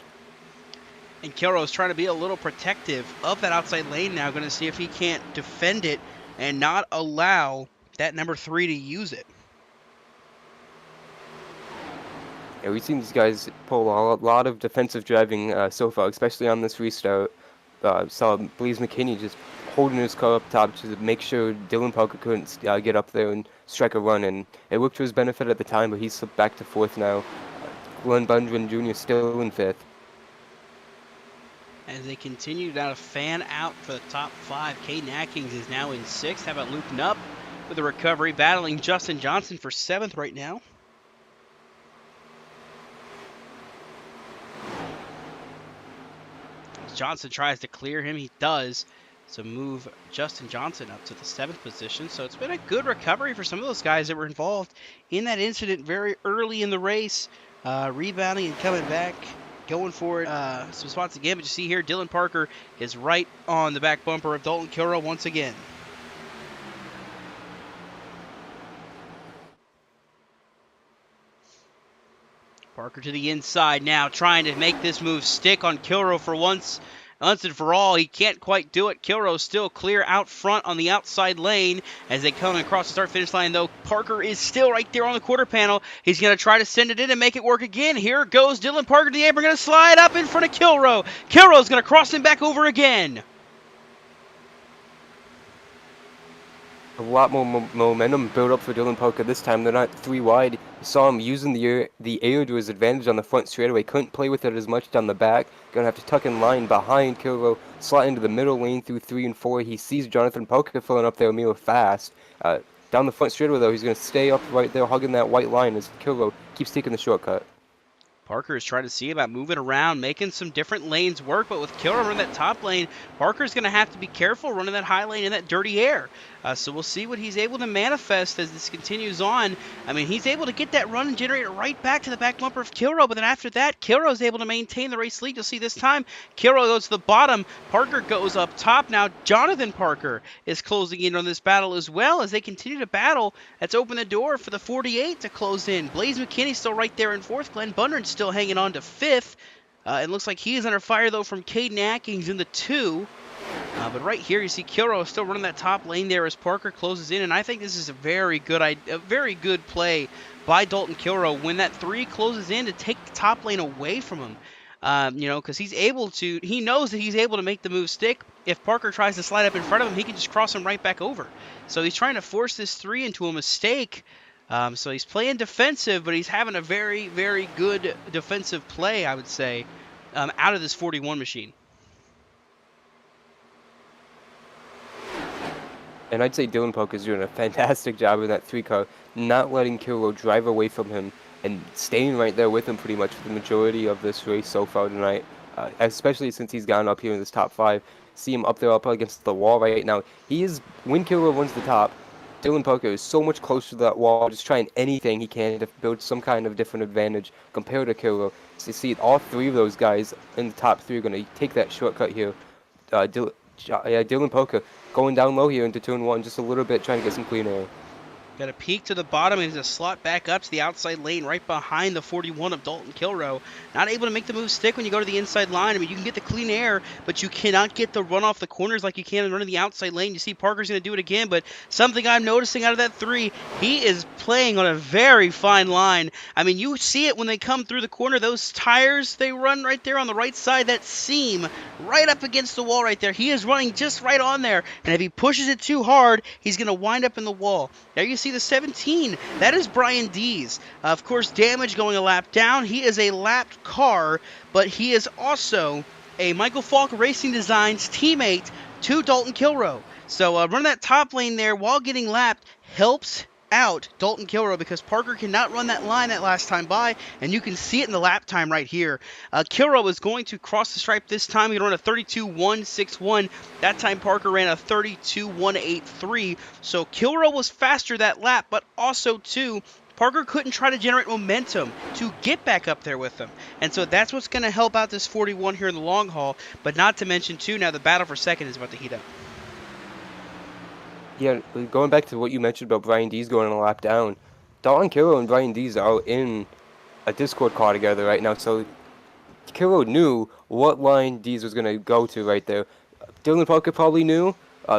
And Kilroe is trying to be a little protective of that outside lane now. Going to see if he can't defend it and not allow that number 3 to use it. Yeah, we've seen these guys pull a lot of defensive driving so far, especially on this restart. Saw Blaze McKinney just holding his car up top to make sure Dylan Parker couldn't get up there and strike a run, and it worked to his benefit at the time, but he's slipped back to 4th now. Glenn Bundren Jr. still in 5th. As they continue now to fan out for the top 5, Caden Atkins is now in 6th. How about Luke Knupp with a recovery, battling Justin Johnson for 7th right now. As Johnson tries to clear him, he does. So move Justin Johnson up to the 7th position. So it's been a good recovery for some of those guys that were involved in that incident very early in the race. Rebounding and coming back, going for it some spots again. But you see here, Dylan Parker is right on the back bumper of Dalton Kilroe once again. Parker to the inside now, trying to make this move stick on Kilroe for once and for all. He can't quite do it. Kilroe still clear out front on the outside lane as they come across the start-finish line, though. Parker is still right there on the quarter panel. He's going to try to send it in and make it work again. Here goes Dylan Parker to the apron, going to slide up in front of Kilroe. Kilroe's going to cross him back over again. A lot more momentum built up for Dylan Parker this time. They're not 3 wide. You saw him using the air to his advantage on the front straightaway. Couldn't play with it as much down the back. Gonna have to tuck in line behind Kilroe, slide into the middle lane through 3 and 4. He sees Jonathan Parker filling up there real fast. Down the front straightaway, though, he's gonna stay up right there, hugging that white line as Kilroe keeps taking the shortcut. Parker is trying to see about moving around, making some different lanes work, but with Kilroe running that top lane, Parker's going to have to be careful running that high lane in that dirty air. So we'll see what he's able to manifest as this continues on. I mean, he's able to get that run and generate it right back to the back bumper of Kilroe, but then after that, Kilroe is able to maintain the race lead. You'll see this time, Kilroe goes to the bottom, Parker goes up top. Now, Jonathan Parker is closing in on this battle as well as they continue to battle. That's opened the door for the 48 to close in. Blaze McKinney still right there in 4th. Glenn Bundren still hanging on to 5th. It looks like he is under fire, though, from Caden Atkins in the 2. But right here, you see Kilroe still running that top lane there as Parker closes in, and I think this is a very good play by Dalton Kilroe when that 3 closes in to take the top lane away from him. Because he knows that he's able to make the move stick. If Parker tries to slide up in front of him, he can just cross him right back over. So he's trying to force this 3 into a mistake. So he's playing defensive, but he's having a very, very good defensive play, I would say, out of this 41 machine. And I'd say Dylan Parker is doing a fantastic job in that 3 car, not letting Kilroe drive away from him and staying right there with him pretty much for the majority of this race so far tonight, especially since he's gotten up here in this top 5. See him up there up against the wall right now. When Kilroe runs the top, Dylan Parker is so much closer to that wall, just trying anything he can to build some kind of different advantage compared to Kilroe. So you see all 3 of those guys in the top 3 are going to take that shortcut here. Dylan Parker going down low here into turn 1 just a little bit, trying to get some clean air. Got a peek to the bottom and a slot back up to the outside lane right behind the 41 of Dalton Kilroe. Not able to make the move stick when you go to the inside line. I mean, you can get the clean air, but you cannot get the run off the corners like you can in running the outside lane. You see Parker's going to do it again, but something I'm noticing out of that 3, he is playing on a very fine line. I mean, you see it when they come through the corner. Those tires, they run right there on the right side, that seam right up against the wall right there. He is running just right on there, and if he pushes it too hard, he's going to wind up in the wall. There you see the 17. That is Brian Dees. Of course, Damage going a lap down. He is a lapped car, but he is also a Michael Falk Racing Designs teammate to Dalton Kilroe. So running that top lane there while getting lapped helps out Dalton Kilroe because Parker cannot run that line that last time by, and you can see it in the lap time right here. Kilroe is going to cross the stripe this time. He ran a 32.161. That time Parker ran a 32.183. So Kilroe was faster that lap, but also too, Parker couldn't try to generate momentum to get back up there with him. And so that's what's going to help out this 41 here in the long haul, but not to mention too, now the battle for second is about to heat up. Yeah, going back to what you mentioned about Brian Dees going a lap down, Dalton Kilroe and Brian Dees are in a Discord call together right now, so Kilroe knew what line Dees was going to go to right there. Dylan Parker probably knew,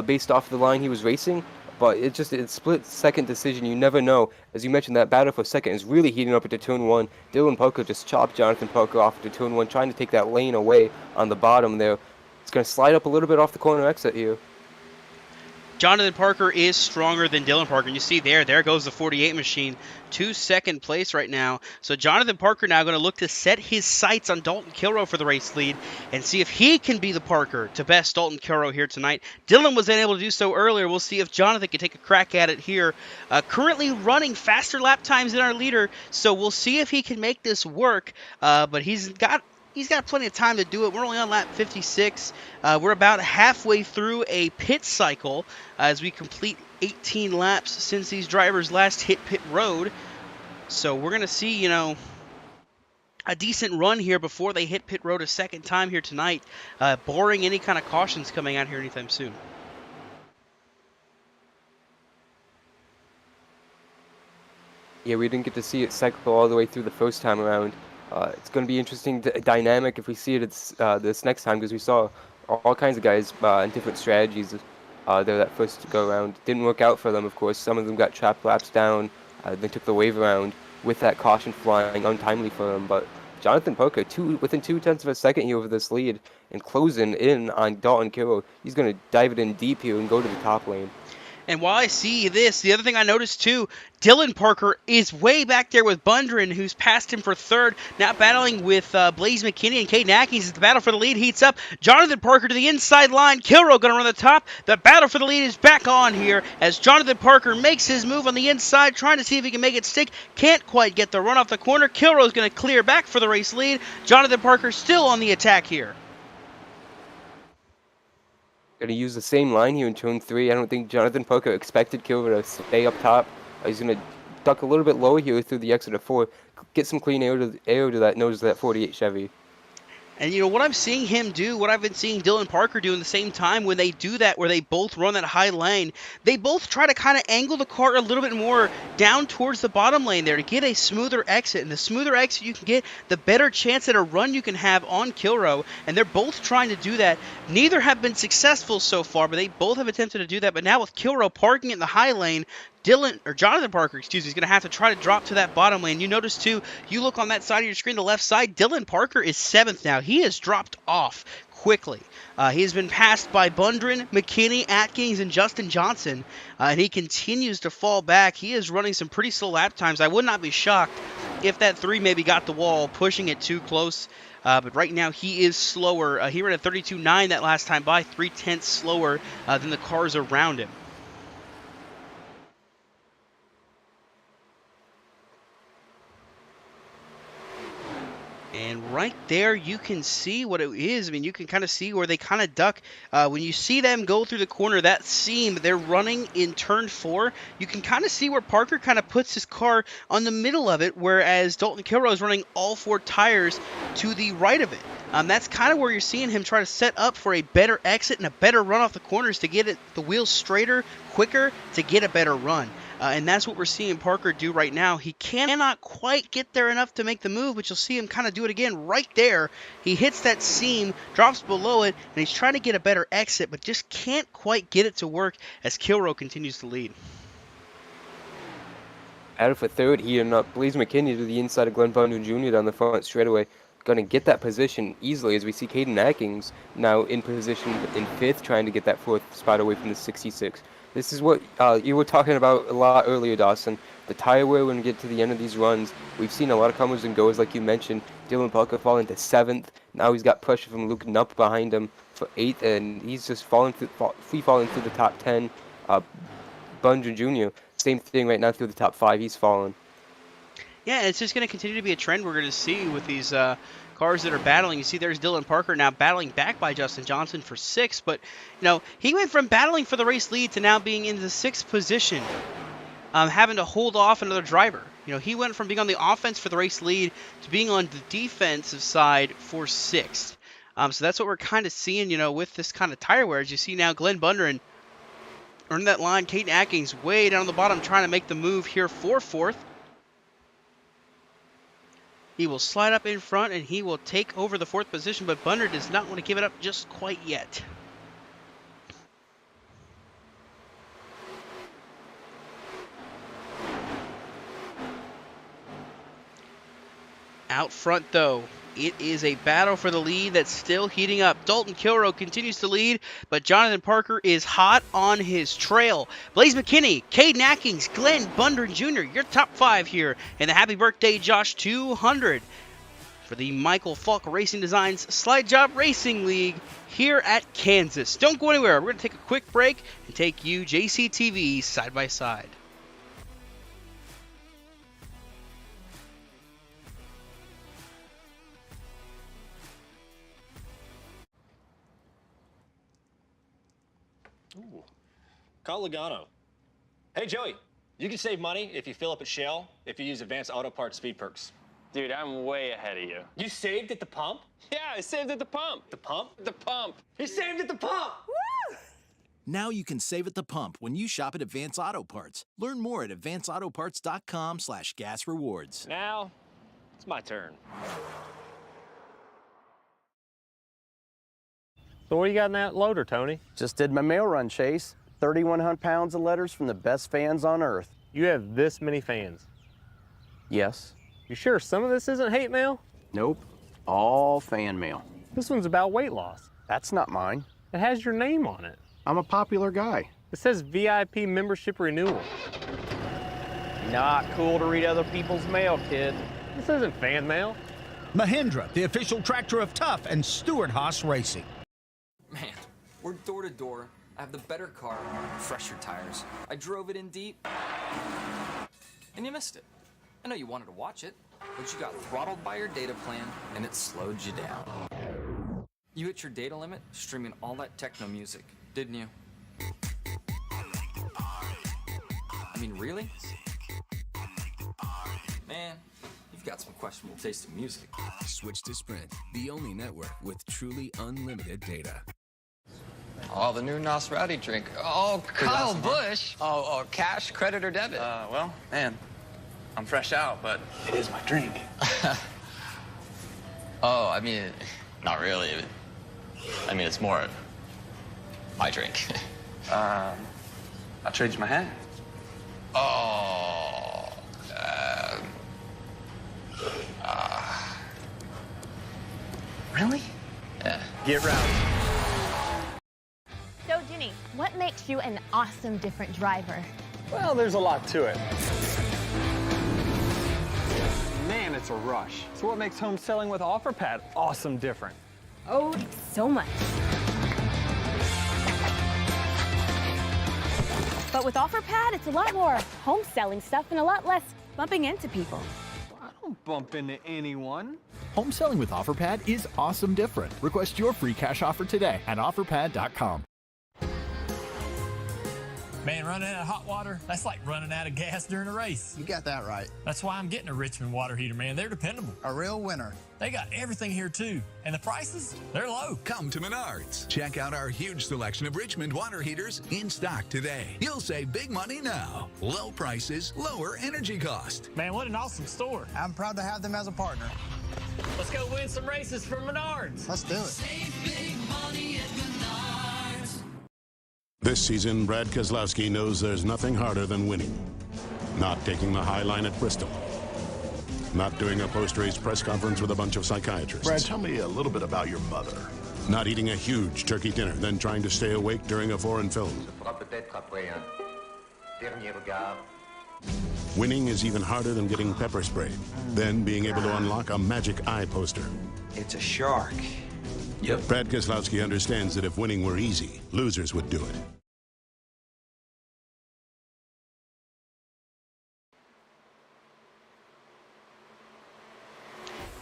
based off the line he was racing, but it's split-second decision. You never know. As you mentioned, that battle for second is really heating up into turn one. Dylan Parker just chopped Jonathan Parker off into turn one, trying to take that lane away on the bottom there. It's going to slide up a little bit off the corner exit here. Jonathan Parker is stronger than Dylan Parker. And you see there goes the 48 machine to second place right now. So Jonathan Parker now going to look to set his sights on Dalton Kilroe for the race lead and see if he can be the Parker to best Dalton Kilroe here tonight. Dylan was unable to do so earlier. We'll see if Jonathan can take a crack at it here. Currently running faster lap times than our leader, so we'll see if he can make this work. But he's got plenty of time to do it. We're only on lap 56. We're about halfway through a pit cycle as we complete 18 laps since these drivers last hit pit road. So we're going to see, a decent run here before they hit pit road a second time here tonight, barring any kind of cautions coming out here anytime soon. Yeah, we didn't get to see it cycle all the way through the first time around. It's going to be interesting dynamic if we see it this next time, because we saw all kinds of guys and different strategies there that first go around. Didn't work out for them, of course. Some of them got trapped laps down. They took the wave around with that caution flying untimely for them. But Jonathan Parker, within 0.2 of a second here over this lead and closing in on Dalton Kilroe. He's going to dive it in deep here and go to the top lane. And while I see this, the other thing I noticed too, Dylan Parker is way back there with Bundren, who's passed him for third, now battling with Blaze McKinney and Caden Atkins as the battle for the lead heats up. Jonathan Parker to the inside line, Kilroe going to run the top. The battle for the lead is back on here as Jonathan Parker makes his move on the inside, trying to see if he can make it stick. Can't quite get the run off the corner. Kilroe's going to clear back for the race lead. Jonathan Parker still on the attack here. Going to use the same line here in turn 3. I don't think Jonathan Parker expected Kilroe to stay up top. He's going to duck a little bit lower here through the exit of 4. Get some clean air to that nose of that 48 Chevy. And what I'm seeing him do, what I've been seeing Dylan Parker do in the same time when they do that, where they both run that high lane, they both try to kind of angle the car a little bit more down towards the bottom lane there to get a smoother exit. And the smoother exit you can get, the better chance at a run you can have on Kilroe. And they're both trying to do that. Neither have been successful so far, but they both have attempted to do that. But now with Kilroe parking in the high lane, Jonathan Parker, is going to have to try to drop to that bottom lane. You notice, too, you look on that side of your screen, the left side, Dylan Parker is 7th now. He has dropped off quickly. He has been passed by Bundren, McKinney, Atkins, and Justin Johnson, and he continues to fall back. He is running some pretty slow lap times. I would not be shocked if that 3 maybe got the wall, pushing it too close. But right now he is slower. He ran a 32.9 that last time by, 0.3 slower than the cars around him. And right there, you can see what it is. I mean, you can kind of see where they kind of duck. When you see them go through the corner, that seam, they're running in turn 4. You can kind of see where Parker kind of puts his car on the middle of it, whereas Dalton Kilroe is running all 4 tires to the right of it. That's kind of where you're seeing him try to set up for a better exit and a better run off the corners to get the wheels straighter, quicker, to get a better run. And that's what we're seeing Parker do right now. He cannot quite get there enough to make the move, but you'll see him kind of do it again right there. He hits that seam, drops below it, and he's trying to get a better exit, but just can't quite get it to work as Kilroe continues to lead. Out for third, heating up Blaze McKinney to the inside of Glenn Bundren Jr. down the front straightaway. Going to get that position easily as we see Caden Atkins now in position in 5th, trying to get that 4th spot away from the 66. This is what you were talking about a lot earlier, Dawson. The tire wear when we get to the end of these runs. We've seen a lot of comers and goers, like you mentioned. Dylan Parker falling to 7th. Now he's got pressure from Luke Nupp behind him for 8th, and he's just free falling through the top 10. Bundren Jr., same thing right now through the top 5. He's falling. Yeah, it's just going to continue to be a trend we're going to see with these cars that are battling. You see there's Dylan Parker now battling back by Justin Johnson for 6th, but he went from battling for the race lead to now being in the 6th position, having to hold off another driver. He went from being on the offense for the race lead to being on the defensive side for 6th. So that's what we're kind of seeing, with this kind of tire wear. As you see now, Glenn Bundren earn that line. Caden Atkins way down the bottom trying to make the move here for fourth. He will slide up in front and he will take over the fourth position, but Bunner does not want to give it up just quite yet. Out front, though, it is a battle for the lead that's still heating up. Dalton Kilroe continues to lead, but Jonathan Parker is hot on his trail. Blaze McKinney, Caden Atkins, Glenn Bundren Jr., your top 5 here in the Happy Birthday Josh 200 for the Michael Falk Racing Designs Jawb Racing League here at Kansas. Don't go anywhere. We're going to take a quick break and take you JCTV side by side. Ooh. Call Logano. Hey, Joey, you can save money if you fill up at Shell if you use Advanced Auto Parts Speed Perks. Dude, I'm way ahead of you. You saved at the pump? Yeah, I saved at the pump. The pump? The pump. You saved at the pump! Woo! Now you can save at the pump when you shop at Advance Auto Parts. Learn more at advanceautoparts.com/gas rewards. Now, it's my turn. So what do you got in that loader, Tony? Just did my mail run, Chase. 3,100 pounds of letters from the best fans on earth. You have this many fans. Yes. You sure some of this isn't hate mail? Nope. All fan mail. This one's about weight loss. That's not mine. It has your name on it. I'm a popular guy. It says VIP membership renewal. Not cool to read other people's mail, kid. This isn't fan mail. Mahindra, the official tractor of Tough and Stewart Haas Racing. Man, we're door to door. I have the better car, fresher tires. I drove it in deep, and you missed it. I know you wanted to watch it, but you got throttled by your data plan, and it slowed you down. You hit your data limit streaming all that techno music, didn't you? I mean, really? Man, you've got some questionable taste in music. Switch to Sprint, the only network with truly unlimited data. Oh, the new Nosferatu drink. Oh, Kyle Busch. Oh, cash, credit, or debit? Well, man, I'm fresh out, but it is my drink. Oh, I mean, not really. I mean, it's more my drink. I changed my hat. Oh. Really? Yeah. Get rowdy. So, Ginny, what makes you an awesome different driver? Well, there's a lot to it. Man, it's a rush. So what makes home selling with OfferPad awesome different? Oh, so much. But with OfferPad, it's a lot more home selling stuff and a lot less bumping into people. I don't bump into anyone. Home selling with OfferPad is awesome different. Request your free cash offer today at offerpad.com. Man, running out of hot water, that's like running out of gas during a race. You got that right. That's why I'm getting a Richmond water heater, man. They're dependable. A real winner. They got everything here, too. And the prices, they're low. Come to Menards. Check out our huge selection of Richmond water heaters in stock today. You'll save big money now. Low prices, lower energy cost. Man, what an awesome store. I'm proud to have them as a partner. Let's go win some races for Menards. Let's do it. Save big money at Menards. This season, Brad Keselowski knows there's nothing harder than winning. Not taking the high line at Bristol. Not doing a post-race press conference with a bunch of psychiatrists. Brad, tell me a little bit about your mother. Not eating a huge turkey dinner, then trying to stay awake during a foreign film. Winning is even harder than getting pepper sprayed. Then being able to unlock a magic eye poster. It's a shark. Yep. Brad Keselowski understands that if winning were easy, losers would do it.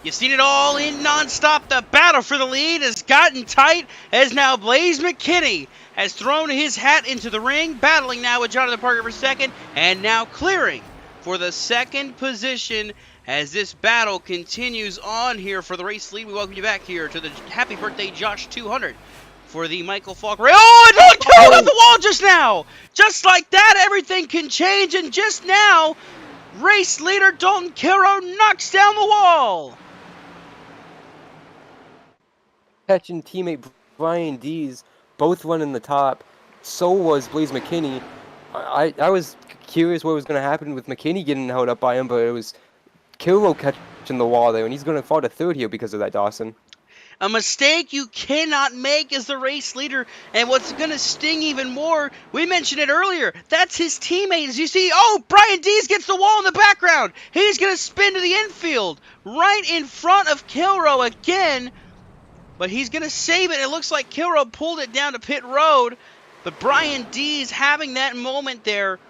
You've seen it all in nonstop. The battle for the lead has gotten tight as now Blaze McKinney has thrown his hat into the ring, battling now with Jonathan Parker for second, and now clearing for the second position as this battle continues on here for the race lead. We welcome you back here to the Happy Birthday Josh 200 for the Michael Falk race. Oh, and Dalton Kilroe off the wall wall just now. Just like that, everything can change, and just now, race leader Dalton Kilroe knocks down the wall. Catching teammate Brian Dees both running the top. So was Blaze McKinney. I was curious what was going to happen with McKinney getting held up by him, but it was Kilroe catching the wall there, and he's going to fall to third here because of that, Dawson. A mistake you cannot make as the race leader, and what's going to sting even more, we mentioned it earlier, that's his teammate. As you see, oh, Brian Dees gets the wall in the background. He's going to spin to the infield, right in front of Kilroe again, but he's going to save it. It looks like Kilroe pulled it down to pit road, but Brian Dees having that moment there.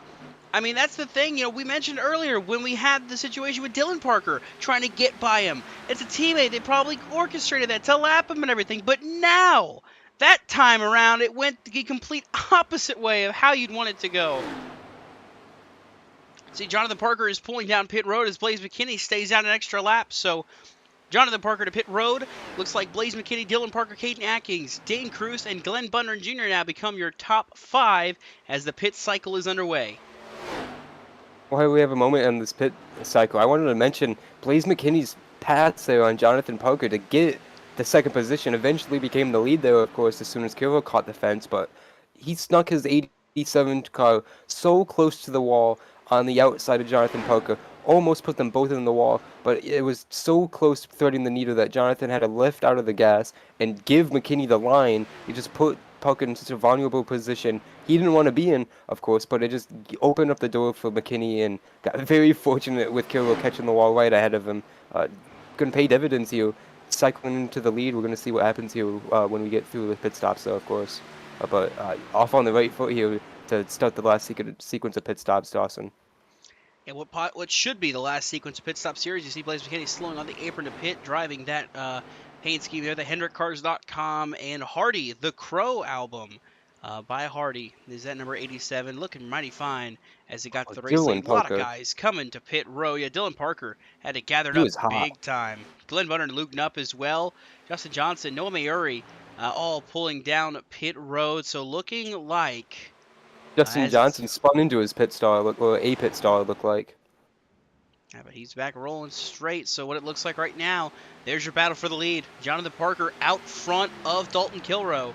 I mean, that's the thing, you know, we mentioned earlier when we had the situation with Dylan Parker trying to get by him. It's a teammate. They probably orchestrated that to lap him and everything. But now, that time around, it went the complete opposite way of how you'd want it to go. See, Jonathan Parker is pulling down pit road as Blaze McKinney stays out an extra lap. So, Jonathan Parker to pit road. Looks like Blaze McKinney, Dylan Parker, Caden Atkins, Dane Cruz, and Glenn Bunner Jr. now become your top 5 as the pit cycle is underway. While we have a moment on this pit cycle, I wanted to mention Blaze McKinney's pass there on Jonathan Parker to get the second position. Eventually became the lead there, of course, as soon as Kilroe caught the fence, but he snuck his 87 car so close to the wall on the outside of Jonathan Parker. Almost put them both in the wall, but it was so close to threading the needle that Jonathan had to lift out of the gas and give McKinney the line. He just put Parker in such a vulnerable position he didn't want to be in, of course, but it just opened up the door for McKinney and got very fortunate with Kilroe catching the wall right ahead of him. Going to pay dividends here. Cycling into the lead, we're going to see what happens here when we get through the pit stops, though, of course. But off on the right foot here to start the last sequence of pit stops, Dawson. And what should be the last sequence of pit stop series, you see Blaze McKinney slowing on the apron to pit, driving that paint scheme there, the HendrickCars.com and Hardy, the Crow album by Hardy. Is that number 87? Looking mighty fine as he got to the race lead. A lot of guys coming to pit row. Yeah, Dylan Parker had to gather it up big time. Glenn Bunner and Luke Knupp as well. Justin Johnson, Noah Mayuri, all pulling down pit road. So looking like Justin Johnson spun into his pit stall, or a pit stall, it looked like. Yeah, but he's back rolling straight. So what it looks like right now, there's your battle for the lead. Jonathan Parker out front of Dalton Kilroe.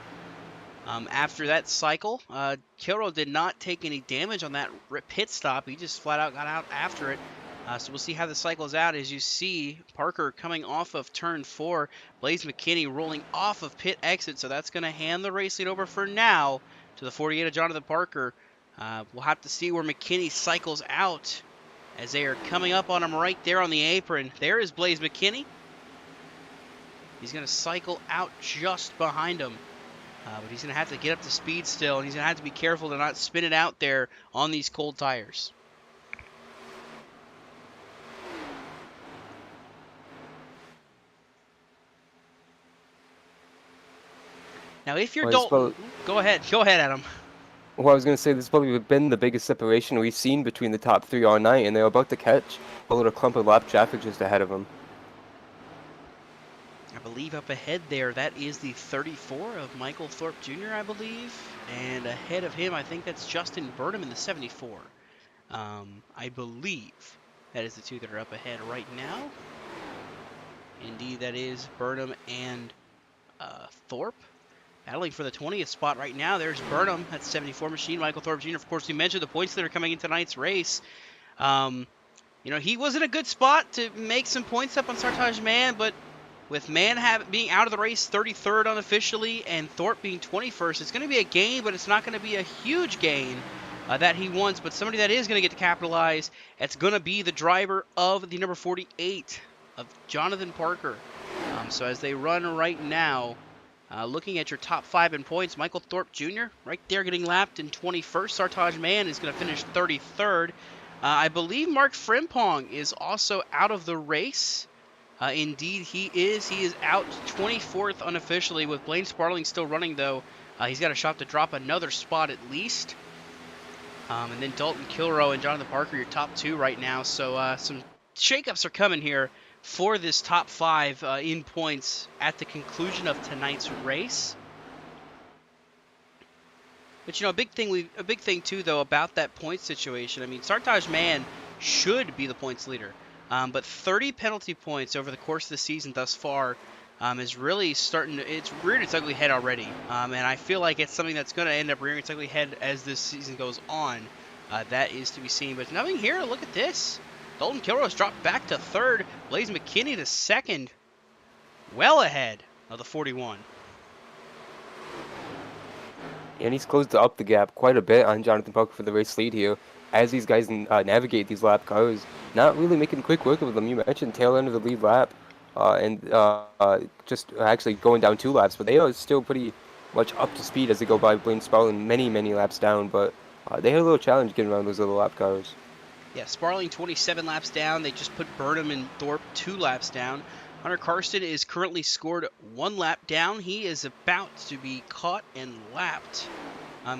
After that cycle, Kilroe did not take any damage on that pit stop. He just flat out got out after it. So we'll see how the cycle's out. As you see, Parker coming off of turn 4. Blaze McKinney rolling off of pit exit. So that's going to hand the race lead over for now to the 48 of Jonathan Parker. We'll have to see where McKinney cycles out as they are coming up on him right there on the apron. There is Blaze McKinney. He's going to cycle out just behind him. But he's going to have to get up to speed still, and he's going to have to be careful to not spin it out there on these cold tires. Now, if you're Dalton, go ahead, Adam. Well, I was going to say this has probably been the biggest separation we've seen between the top 3 all night, and they're about to catch a little clump of lap traffic just ahead of them. I believe up ahead there, that is the 34 of Michael Thorpe Jr., I believe. And ahead of him, I think that's Justin Burnham in the 74. I believe that is the 2 that are up ahead right now. Indeed, that is Burnham and Thorpe. Battling for the 20th spot right now. There's Burnham, that's 74 machine. Michael Thorpe Jr., of course, we mentioned the points that are coming in tonight's race. You know, he was in a good spot to make some points up on Sartaj Man, but with Man being out of the race 33rd unofficially and Thorpe being 21st, it's going to be a gain, but it's not going to be a huge gain that he wants. But somebody that is going to get to capitalize, it's going to be the driver of the number 48 of Jonathan Parker. So as they run right now, looking at your top 5 in points, Michael Thorpe Jr. right there getting lapped in 21st. Sartaj Man is going to finish 33rd. I believe Mark Frimpong is also out of the race. Indeed, he is. He is out 24th unofficially with Blaine Sparling still running, though. He's got a shot to drop another spot at least. And then Dalton Kilroe and Jonathan Parker, your top 2 right now. So some shakeups are coming here for this top 5 in points at the conclusion of tonight's race. But you know, a big thing too though about that point situation. I mean, Sartaj Man should be the points leader, but 30 penalty points over the course of the season thus far is really starting to, it's reared its ugly head already. And I feel like it's something that's going to end up rearing its ugly head as this season goes on. That is to be seen. But nothing here. Look at this. Dalton Kilroe has dropped back to third. Blaze McKinney to second. Well ahead of the 41. And he's closed up the gap quite a bit on Jonathan Parker for the race lead here. As these guys navigate these lap cars, not really making quick work of them. You mentioned tail end of the lead lap, and just actually going down 2 laps, but they are still pretty much up to speed as they go by Blaine Sparling many laps down, but they had a little challenge getting around those little lap cars. Yeah, Sparling 27 laps down. They just put Burnham and Thorpe 2 laps down. Hunter Karsten is currently scored 1 lap down. He is about to be caught and lapped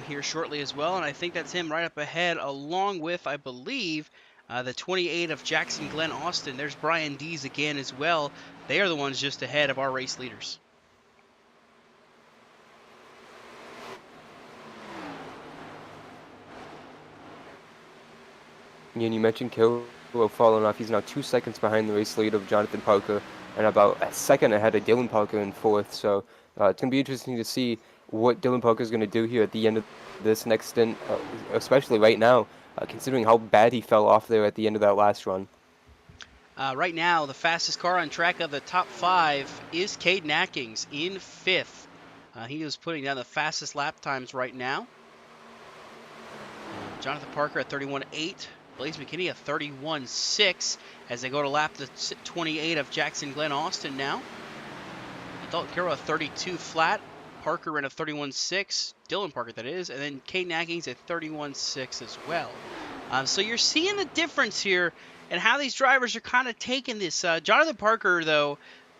here shortly as well, and I think that's him right up ahead, along with, I believe, the 28 of Jackson Glenn Austin. There's Brian Dees again as well. They are the ones just ahead of our race leaders. And you mentioned Kilroe falling off. He's now 2 seconds behind the race lead of Jonathan Parker, and about a second ahead of Dylan Parker in 4th. So it's going to be interesting to see what Dylan Parker is going to do here at the end of this next stint, especially right now, considering how bad he fell off there at the end of that last run. Right now, the fastest car on track of the top 5 is Caden Atkins in 5th. He is putting down the fastest lap times right now. Jonathan Parker at 31.8. Blaze McKinney at 31.6 as they go to lap the 28 of Jackson Glenn Austin now. Dalton Kilroe at 32 flat. Parker in a 31.6. Dylan Parker, that is. And then Caden Atkins at 31.6 as well. So you're seeing the difference here and how these drivers are kind of taking this. Jonathan Parker, though,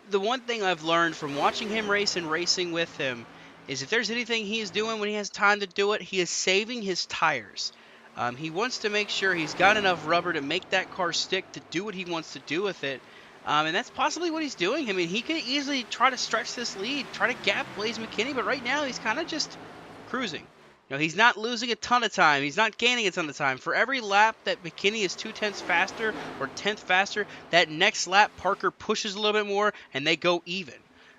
the one thing I've learned from watching him race and racing with him is if there's anything he is doing when he has time to do it, he is saving his tires. He wants to make sure he's got enough rubber to make that car stick to do what he wants to do with it. And that's possibly what he's doing. I mean, he could easily try to stretch this lead, try to gap Blaze McKinney, but right now he's kind of just cruising. You know, he's not losing a ton of time. He's not gaining a ton of time. For every lap that McKinney is 0.2 faster or 1/10 faster, that next lap Parker pushes a little bit more and they go even.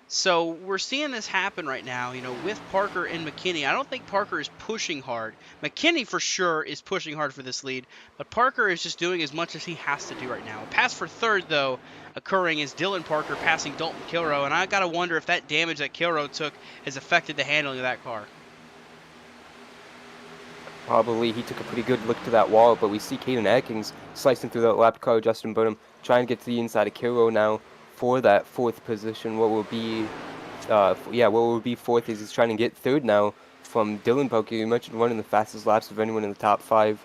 So we're seeing this happen right now, you know, with Parker and McKinney. I don't think Parker is pushing hard. McKinney for sure is pushing hard for this lead, but Parker is just doing as much as he has to do right now. A pass for third, though, occurring is Dylan Parker passing Dalton Kilroe, and I got to wonder if that damage that Kilroe took has affected the handling of that car. Probably he took a pretty good look to that wall, but we see Caden Atkins slicing through that lap car. Justin Burnham trying to get to the inside of Kilroe now for that 4th position. What will be 4th is he's trying to get 3rd now from Dylan Parker. You mentioned one of the fastest laps of anyone in the top 5.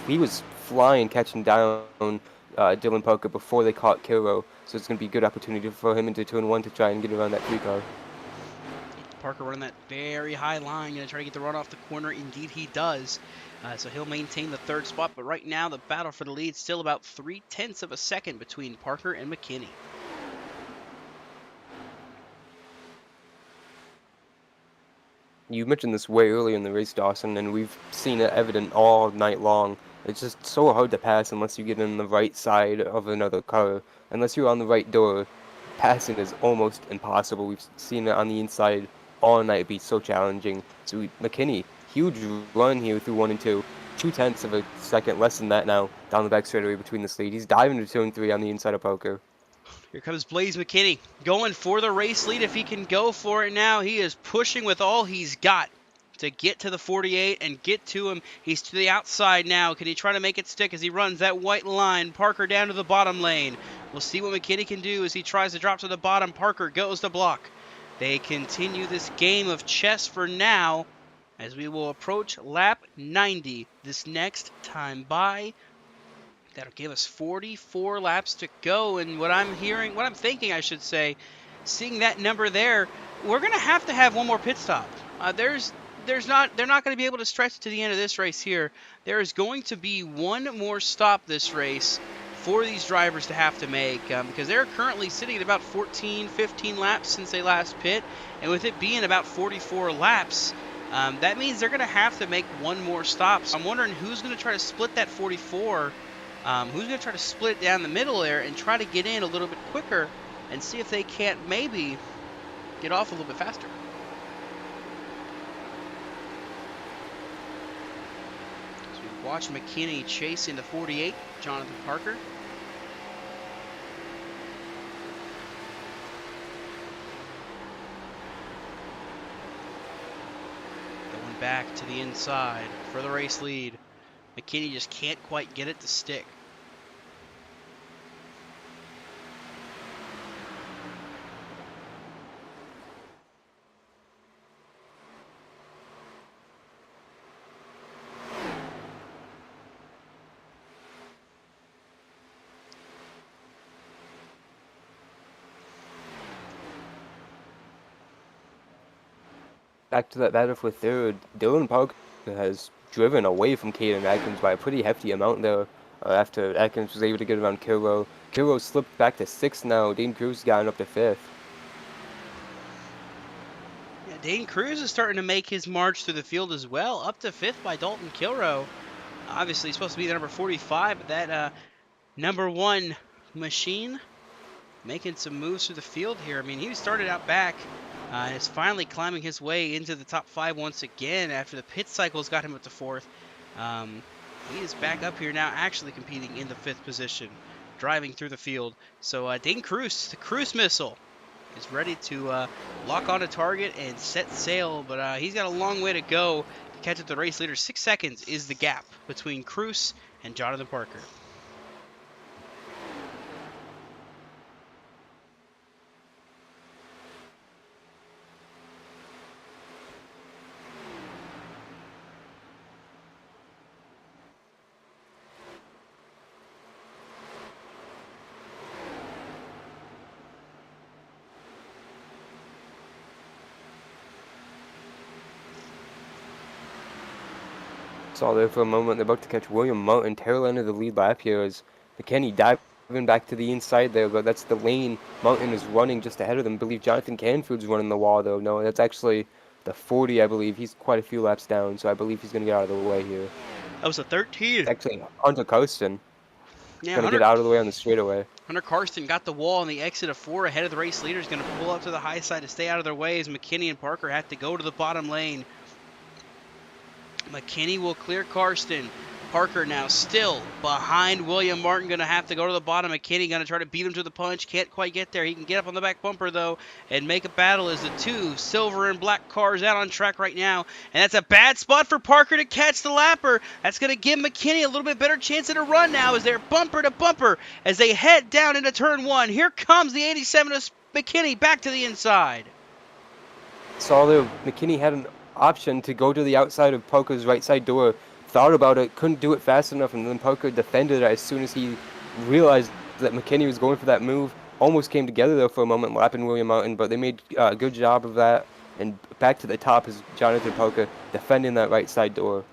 He was flying, catching down Dylan Parker before they caught Kilroe, so it's going to be a good opportunity for him into turn 1 to try and get around that 3 car. Parker running that very high line, going to try to get the run off the corner. Indeed, he does. So he'll maintain the 3rd spot, but right now the battle for the lead still about 0.3 of a second between Parker and McKinney. You mentioned this way earlier in the race, Dawson, and we've seen it evident all night long. It's just so hard to pass unless you get in the right side of another car. Unless you're on the right door, passing is almost impossible. We've seen it on the inside all night be so challenging. So McKinney, huge run here through 1 and 2. 0.2 of a second, less than that now, down the back straightaway between the lead. He's diving to turn 3 on the inside of Parker. Here comes Blaze McKinney going for the race lead. If he can go for it now, he is pushing with all he's got to get to the 48 and get to him. He's to the outside now. Can he try to make it stick as he runs that white line? Parker down to the bottom lane. We'll see what McKinney can do as he tries to drop to the bottom. Parker goes to block. They continue this game of chess for now as we will approach lap 90 this next time by. That'll give us 44 laps to go, and what I'm thinking, seeing that number there, we're going to have one more pit stop. They're not going to be able to stretch to the end of this race here. There is going to be one more stop this race for these drivers to have to make because they're currently sitting at about 14, 15 laps since they last pit, and with it being about 44 laps, that means they're going to have to make one more stop. So I'm wondering who's going to try to split that 44. Who's going to try to split it down the middle there and try to get in a little bit quicker and see if they can't maybe get off a little bit faster. So we watch McKinney chasing the 48, Jonathan Parker. Going back to the inside for the race lead. McKinney just can't quite get it to stick. Back to that battle for third, Dylan Parker has driven away from Caden Atkins by a pretty hefty amount there after Atkins was able to get around Kilroe. Kilroe slipped back to 6th now. Dane Cruz has gotten up to 5th. Yeah, Dane Cruz is starting to make his march through the field as well, up to 5th by Dalton Kilroe. Obviously, he's supposed to be the number 45, but that number 1 machine making some moves through the field here. I mean, he started out back. Is finally climbing his way into the top 5 once again after the pit cycles got him up to 4th. He is back up here now, actually competing in the 5th position, driving through the field. So Dane Cruz, the Cruz missile, is ready to lock on a target and set sail, but he's got a long way to go to catch up the race leader. 6 seconds is the gap between Cruz and Jonathan Parker. Saw there for a moment. They're about to catch William Martin, tail end of the lead lap here as McKinney diving back to the inside there, but that's the lane Martin is running just ahead of them. I believe Jonathan Canfield's running the wall though. No, that's actually the 40, I believe. He's quite a few laps down, so I believe he's going to get out of the way here. That was a 13. It's actually Hunter Karsten. Yeah, going to get out of the way on the straightaway. Hunter Karsten got the wall on the exit of 4 ahead of the race leader. Is going to pull up to the high side to stay out of their way as McKinney and Parker have to go to the bottom lane. McKinney will clear Karsten. Parker now still behind William Martin, going to have to go to the bottom. McKinney going to try to beat him to the punch. Can't quite get there. He can get up on the back bumper, though, and make a battle as the 2 silver and black cars out on track right now. And that's a bad spot for Parker to catch the lapper. That's going to give McKinney a little bit better chance at a run now as they're bumper to bumper as they head down into turn 1. Here comes the 87 of McKinney back to the inside. Saw there, McKinney had an option to go to the outside of Parker's right side door. Thought about it, couldn't do it fast enough, and then Parker defended it as soon as he realized that McKinney was going for that move. Almost came together there for a moment, lapping William Martin, but they made a good job of that. And back to the top is Jonathan Parker defending that right side door.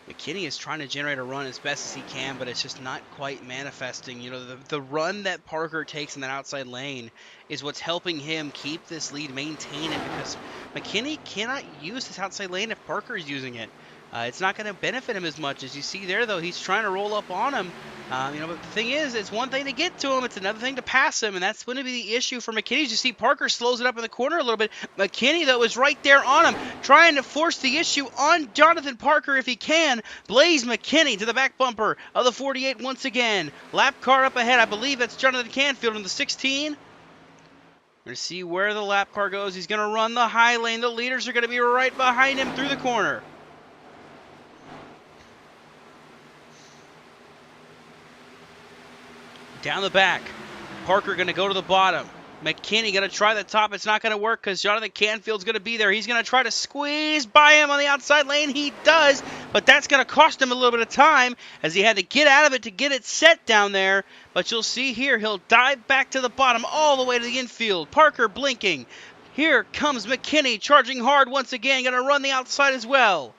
McKinney is trying to generate a run as best as he can, but it's just not quite manifesting. You know, the run that Parker takes in that outside lane is what's helping him keep this lead, maintain it, because McKinney cannot use this outside lane if Parker is using it. It's not going to benefit him as much. As you see there, though, he's trying to roll up on him. You know, but the thing is, it's one thing to get to him. It's another thing to pass him, and that's going to be the issue for McKinney. As you see, Parker slows it up in the corner a little bit. McKinney, though, is right there on him, trying to force the issue on Jonathan Parker if he can. Blaze McKinney to the back bumper of the 48 once again. Lap car up ahead. I believe that's Jonathan Canfield in the 16. We're going to see where the lap car goes. He's going to run the high lane. The leaders are going to be right behind him through the corner. Down the back, Parker going to go to the bottom. McKinney going to try the top. It's not going to work because Jonathan Canfield's going to be there. He's going to try to squeeze by him on the outside lane. He does, but that's going to cost him a little bit of time as he had to get out of it to get it set down there. But you'll see here, he'll dive back to the bottom all the way to the infield. Parker blinking. Here comes McKinney charging hard once again. Going to run the outside as well.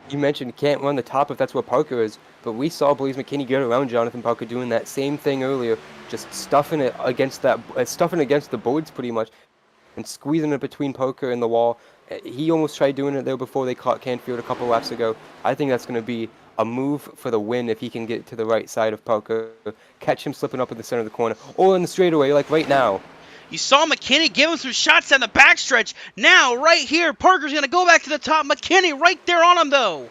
You mentioned can't run the top if that's what Parker is, but we saw Blaze McKinney get around Jonathan Parker doing that same thing earlier, just stuffing it against the boards pretty much, and squeezing it between Parker and the wall. He almost tried doing it there before they caught Canfield a couple laps ago. I think that's going to be a move for the win if he can get to the right side of Parker, catch him slipping up in the center of the corner, or in the straightaway like right now. You saw McKinney give him some shots down the backstretch. Now, right here, Parker's going to go back to the top. McKinney right there on him, though.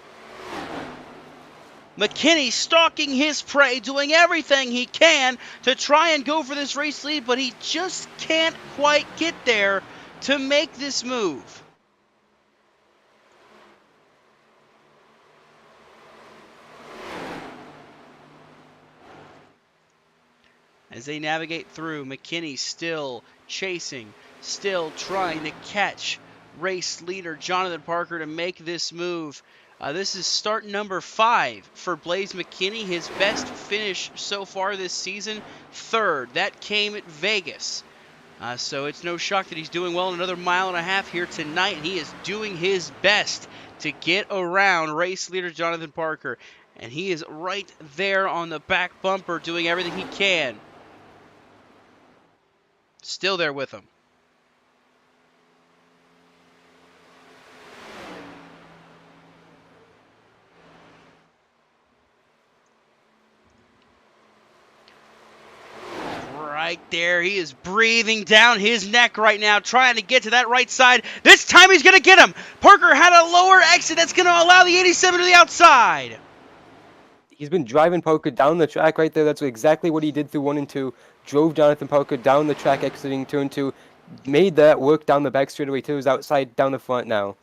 McKinney stalking his prey, doing everything he can to try and go for this race lead, but he just can't quite get there to make this move. As they navigate through, McKinney still chasing, still trying to catch race leader Jonathan Parker to make this move. This is start number 5 for Blaze McKinney, his best finish so far this season, 3rd. That came at Vegas. So it's no shock that he's doing well in another mile and a half here tonight, and he is doing his best to get around race leader Jonathan Parker. And he is right there on the back bumper doing everything he can. Still there with him. Right there, he is breathing down his neck right now, trying to get to that right side. This time he's going to get him. Parker had a lower exit that's going to allow the 87 to the outside. He's been driving Parker down the track right there. That's exactly what he did through 1 and 2. Drove Jonathan Parker down the track exiting turn 2. Made that work down the back straightaway too. He's outside down the front now.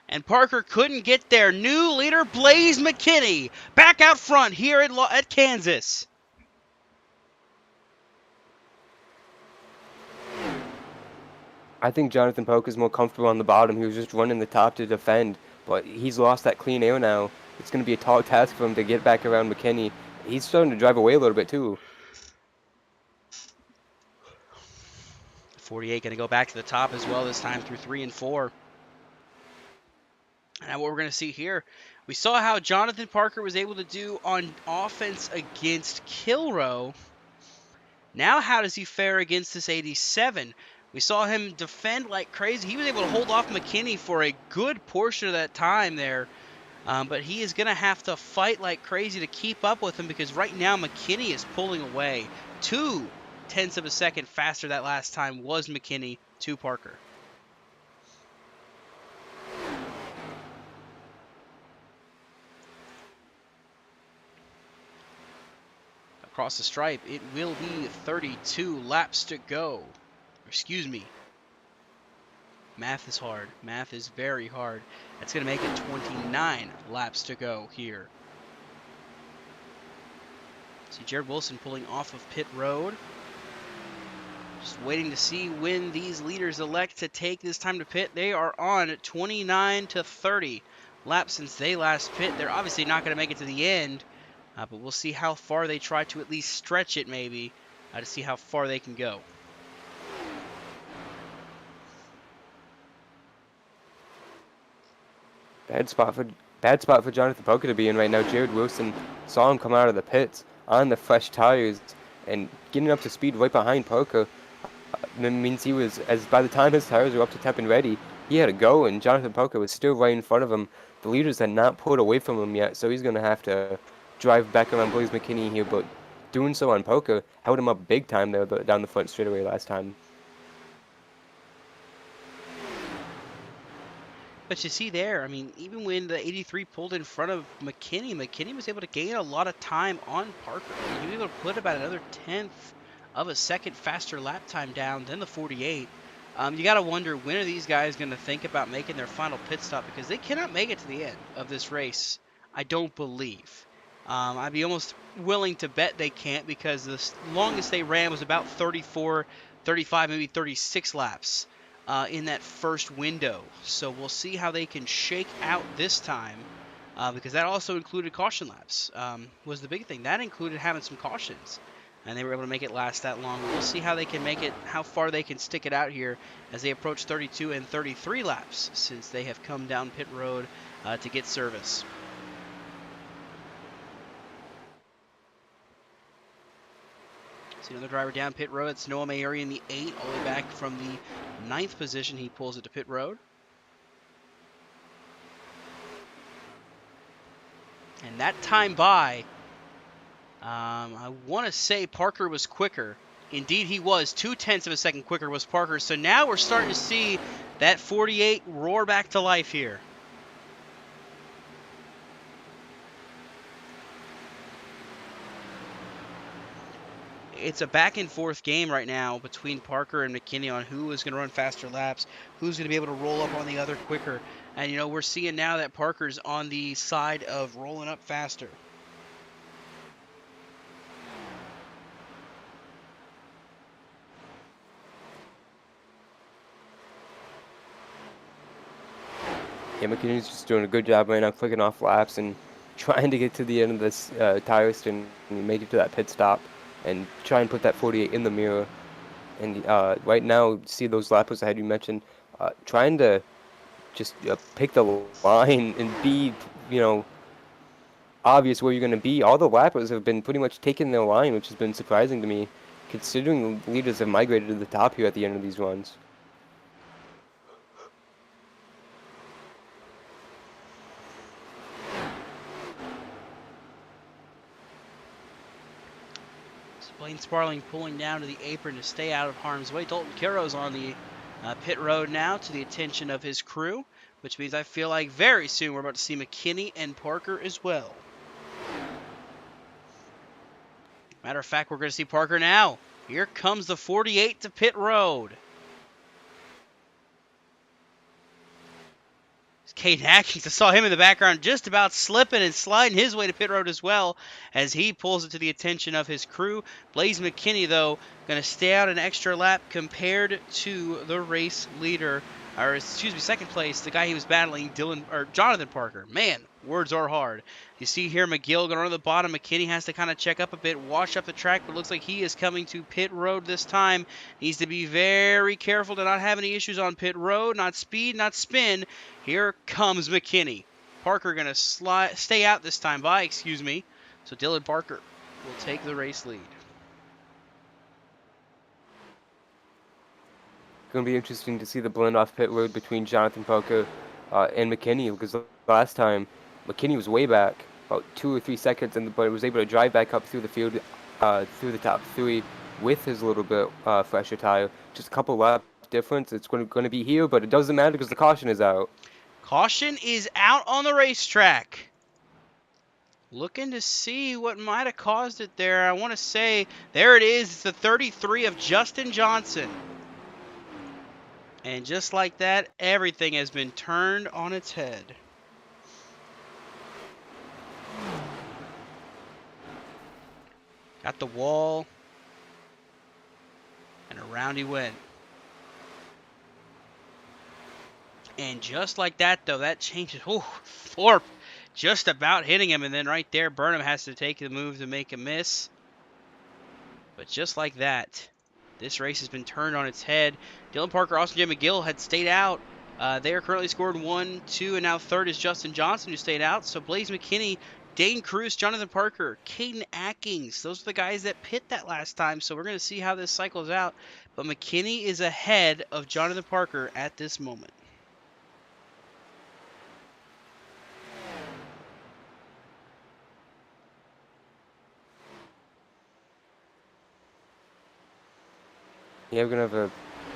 And Parker couldn't get there. New leader Blaze McKinney back out front here at Kansas. I think Jonathan Parker's more comfortable on the bottom. He was just running the top to defend, but he's lost that clean air now. It's going to be a tall task for him to get back around McKinney. He's starting to drive away a little bit too. 48 going to go back to the top as well this time through 3 and 4. And what we're going to see here, we saw how Jonathan Parker was able to do on offense against Kilroe. Now how does he fare against this 87? We saw him defend like crazy. He was able to hold off McKinney for a good portion of that time there. But he is going to have to fight like crazy to keep up with him because right now McKinney is pulling away. 0.2 of a second faster that last time was McKinney to Parker. Across the stripe, it will be 32 laps to go. Excuse me. Math is hard. Math is very hard. That's going to make it 29 laps to go here. See Jared Wilson pulling off of pit road. Just waiting to see when these leaders elect to take this time to pit. They are on 29 to 30 laps since they last pit. They're obviously not going to make it to the end, but we'll see how far they try to at least stretch it maybe to see how far they can go. Bad spot for Jonathan Parker to be in right now. Jared Wilson saw him come out of the pits on the fresh tires and getting up to speed right behind Parker. Means he was, by the time his tires were up to temp and ready, he had to go, and Jonathan Parker was still right in front of him. The leaders had not pulled away from him yet, so he's going to have to drive back around Blaze McKinney here, but doing so on Parker held him up big time there down the front straightaway last time. But you see there, I mean, even when the 83 pulled in front of McKinney, McKinney was able to gain a lot of time on Parker. I mean, he was able to put about another 1/10 of a second faster lap time down than the 48. You got to wonder, when are these guys going to think about making their final pit stop? Because they cannot make it to the end of this race, I don't believe. I'd be almost willing to bet they can't, because the longest they ran was about 34, 35, maybe 36 laps. In that first window. So we'll see how they can shake out this time, because that also included caution laps, was the big thing. That included having some cautions. and they were able to make it last that long. We'll see how they can make it, how far they can stick it out here as they approach 32 and 33 laps since they have come down pit road to get service. See another driver down pit road. It's Noah Mayuri in the 8, all the way back from the 9th position. He pulls it to pit road. And that time by, I want to say Parker was quicker. Indeed, he was. 0.2 of a second quicker was Parker. So now we're starting to see that 48 roar back to life here. It's a back and forth game right now between Parker and McKinney on who is going to run faster laps, who's going to be able to roll up on the other quicker. And, you know, we're seeing now that Parker's on the side of rolling up faster. Yeah, McKinney's just doing a good job right now, clicking off laps and trying to get to the end of this tire stint and make it to that pit stop and try and put that 48 in the mirror. And right now, see those lappers ahead you mentioned, trying to just pick the line and be, you know, obvious where you're going to be. All the lappers have been pretty much taking their line, which has been surprising to me, considering the leaders have migrated to the top here at the end of these runs. Blaine Sparling pulling down to the apron to stay out of harm's way. Dalton Kilroe's on the pit road now to the attention of his crew, which means I feel like very soon we're about to see McKinney and Parker as well. Matter of fact, we're going to see Parker now. Here comes the 48 to pit road. Caden Atkins, I saw him in the background just about slipping and sliding his way to pit road as well as he pulls it to the attention of his crew. Blaze McKinney, though, going to stay out an extra lap compared to the race leader, or excuse me, second place, the guy he was battling, Jonathan Parker. Man, words are hard. You see here McGill going on the bottom. McKinney has to kind of check up a bit, wash up the track, but it looks like he is coming to pit road this time. Needs to be very careful to not have any issues on pit road, not speed, not spin. Here comes McKinney. Parker going to stay out this time by, excuse me. So Dylan Parker will take the race lead. Going to be interesting to see the blend off pit road between Jonathan Parker and McKinney, because last time McKinney was way back, about 2 or 3 seconds, but was able to drive back up through the field, through the top 3 with his little bit fresher tire. Just a couple lap difference. It's going to be here, but it doesn't matter because the caution is out. Caution is out on the racetrack. Looking to see what might have caused it there. I want to say, there it is. It's the 33 of Justin Johnson. And just like that, everything has been turned on its head. Got the wall. And around he went. And just like that, though, that changes. Oh, Thorpe just about hitting him. And then right there, Burnham has to take the move to make a miss. But just like that, this race has been turned on its head. Dylan Parker, Austin J. McGill had stayed out. They are currently scored 1, 2, and now third is Justin Johnson, who stayed out. So Blaze McKinney, Dane Cruz, Jonathan Parker, Caden Atkins. Those are the guys that pit that last time. So we're going to see how this cycles out. But McKinney is ahead of Jonathan Parker at this moment. Yeah, we're going to have a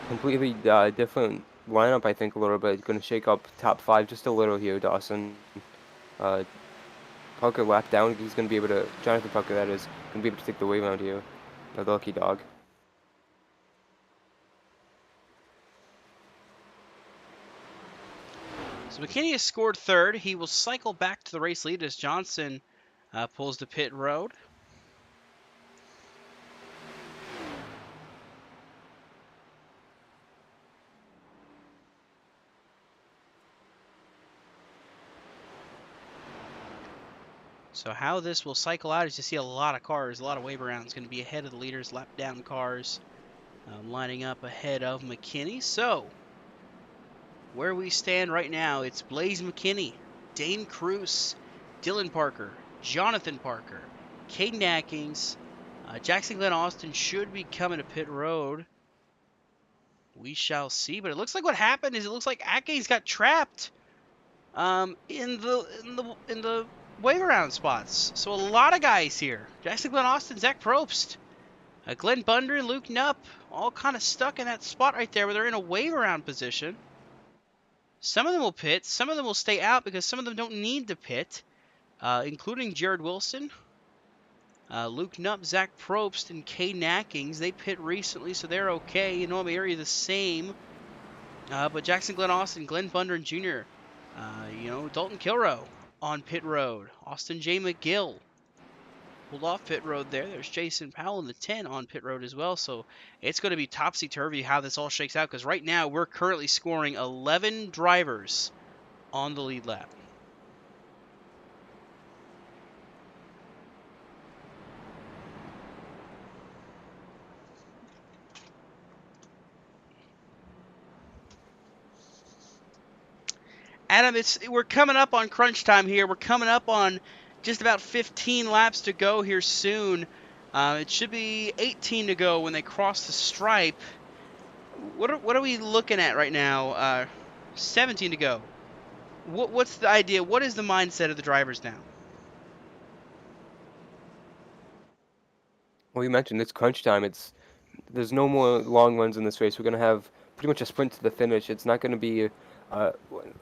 completely different lineup, I think, a little bit. Going to shake up top 5 just a little here, Dawson. Parker lap down. He's going to be able to, Jonathan Parker, that is, going to be able to take the way around here. The lucky dog. So McKinney has scored third. He will cycle back to the race lead as Johnson pulls to pit road. So how this will cycle out is you see a lot of cars, a lot of wave arounds going to be ahead of the leaders, lap down cars lining up ahead of McKinney. So where we stand right now, it's Blaze McKinney, Dane Cruz, Dylan Parker, Jonathan Parker, Caden Atkins, Jackson Glenn Austin should be coming to pit road. We shall see, but it looks like what happened is it looks like Atkins got trapped in the wave around spots. So a lot of guys here. Jackson Glenn Austin, Zach Probst, Glenn Bunder, and Luke Knupp, all kind of stuck in that spot right there where they're in a wave around position. Some of them will pit, some of them will stay out because some of them don't need to pit, including Jared Wilson, Luke Knupp, Zach Probst, and Caden Atkins. They pit recently, so they're okay. Noah Mayuri the same. But Jackson Glenn Austin, Glenn Bunder Jr., Dalton Kilroe on pit road. Austin J. McGill pulled off pit road there. There's Jason Powell in the 10 on pit road as well. So it's going to be topsy-turvy how this all shakes out because right now we're currently scoring 11 drivers on the lead lap. Adam, we're coming up on crunch time here. We're coming up on just about 15 laps to go here soon. It should be 18 to go when they cross the stripe. What are we looking at right now? 17 to go. What's the idea? What is the mindset of the drivers now? Well, you mentioned it's crunch time. There's no more long runs in this race. We're going to have pretty much a sprint to the finish. It's not going to be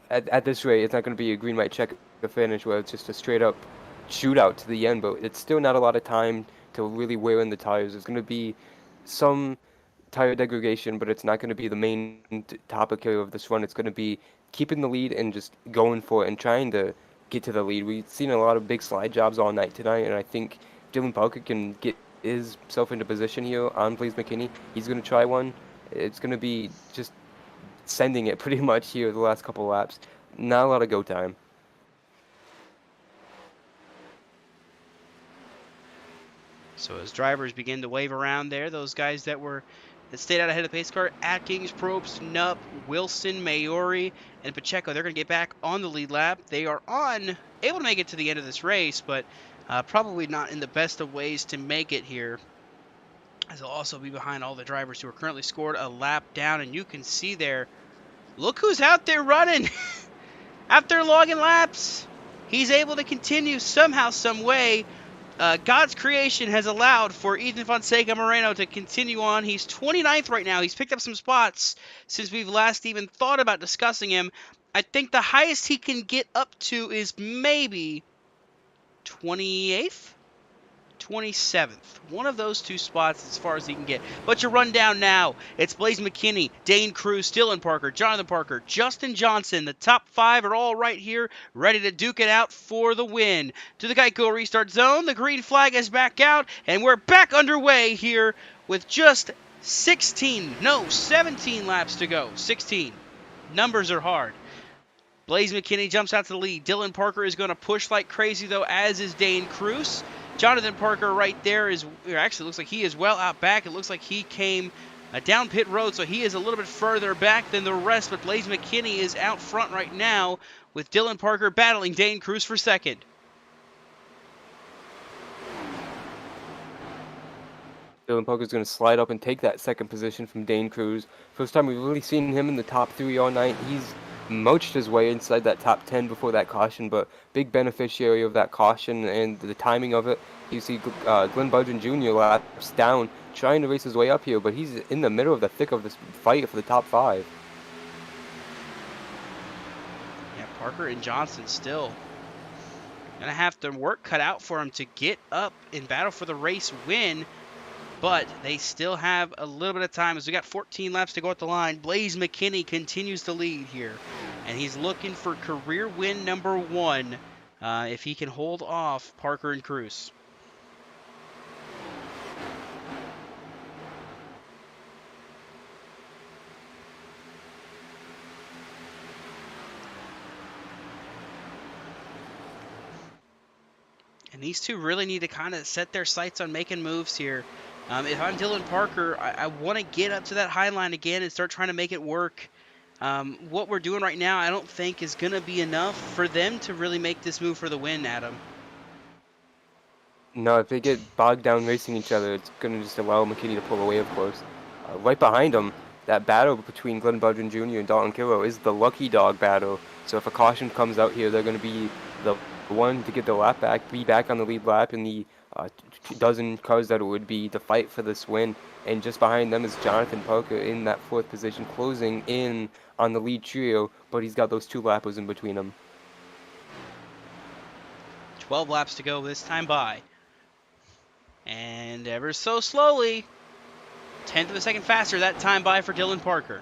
at this rate. It's not going to be a green white check the finish where it's just a straight up shootout to the end. But it's still not a lot of time to really wear in the tires. There's going to be some tire degradation, but it's not going to be the main topic here of this run. It's going to be keeping the lead and just going for it and trying to get to the lead. We've seen a lot of big slide jobs all night tonight, and I think Dylan Parker can get himself into position here on Blaze McKinney. He's going to try one. It's going to be just sending it pretty much here the last couple laps. Not a lot of go time. So as drivers begin to wave around there, those guys that stayed out ahead of the pace car, Atkins, Probst, Knupp, Wilson, Mayuri, and Pacheco, they're going to get back on the lead lap. They are able to make it to the end of this race, but probably not in the best of ways to make it here, as they'll also be behind all the drivers who are currently scored a lap down. And you can see there, look who's out there running. After logging laps, he's able to continue somehow, some way. God's creation has allowed for Ethan Fonseca Moreno to continue on. He's 29th right now. He's picked up some spots since we've last even thought about discussing him. I think the highest he can get up to is maybe 28th? 27th. One of those two spots as far as he can get. But your rundown now. It's Blaze McKinney, Dane Cruz, Dylan Parker, Jonathan Parker, Justin Johnson. The top 5 are all right here, ready to duke it out for the win. To the Geico restart zone, the green flag is back out, and we're back underway here with just 17 laps to go. 16. Numbers are hard. Blaze McKinney jumps out to the lead. Dylan Parker is going to push like crazy, though, as is Dane Cruz. Jonathan Parker right there actually looks like he is well out back. It looks like he came down pit road, so he is a little bit further back than the rest, but Blaze McKinney is out front right now with Dylan Parker battling Dane Cruz for second. Dylan Parker's going to slide up and take that second position from Dane Cruz. First time we've really seen him in the top 3 all night. He's moached his way inside that top 10 before that caution, but big beneficiary of that caution and the timing of it. You see Glenn Budgeon Jr. laps down, trying to race his way up here, but he's in the middle of the thick of this fight for the top 5. Yeah, Parker and Johnson still gonna have to work cut out for him to get up and battle for the race win. But they still have a little bit of time as we got 14 laps to go at the line. Blaze McKinney continues to lead here. And he's looking for career win number 1 if he can hold off Parker and Cruz. And these two really need to kind of set their sights on making moves here. If I'm Dylan Parker, I want to get up to that high line again and start trying to make it work. What we're doing right now, I don't think is going to be enough for them to really make this move for the win, Adam. No, if they get bogged down racing each other, it's going to just allow McKinney to pull away, of course. Right behind him, that battle between Glenn Budgeon Jr. and Dalton Kilroe is the lucky dog battle. So if a caution comes out here, they're going to be the one to get the lap back, be back on the lead lap in the dozen cars that it would be to fight for this win. And just behind them is Jonathan Parker in that 4th position, closing in on the lead trio, but he's got those 2 lappers in between them. 12 laps to go this time by. And ever so slowly, 1/10 of a second faster that time by for Dylan Parker.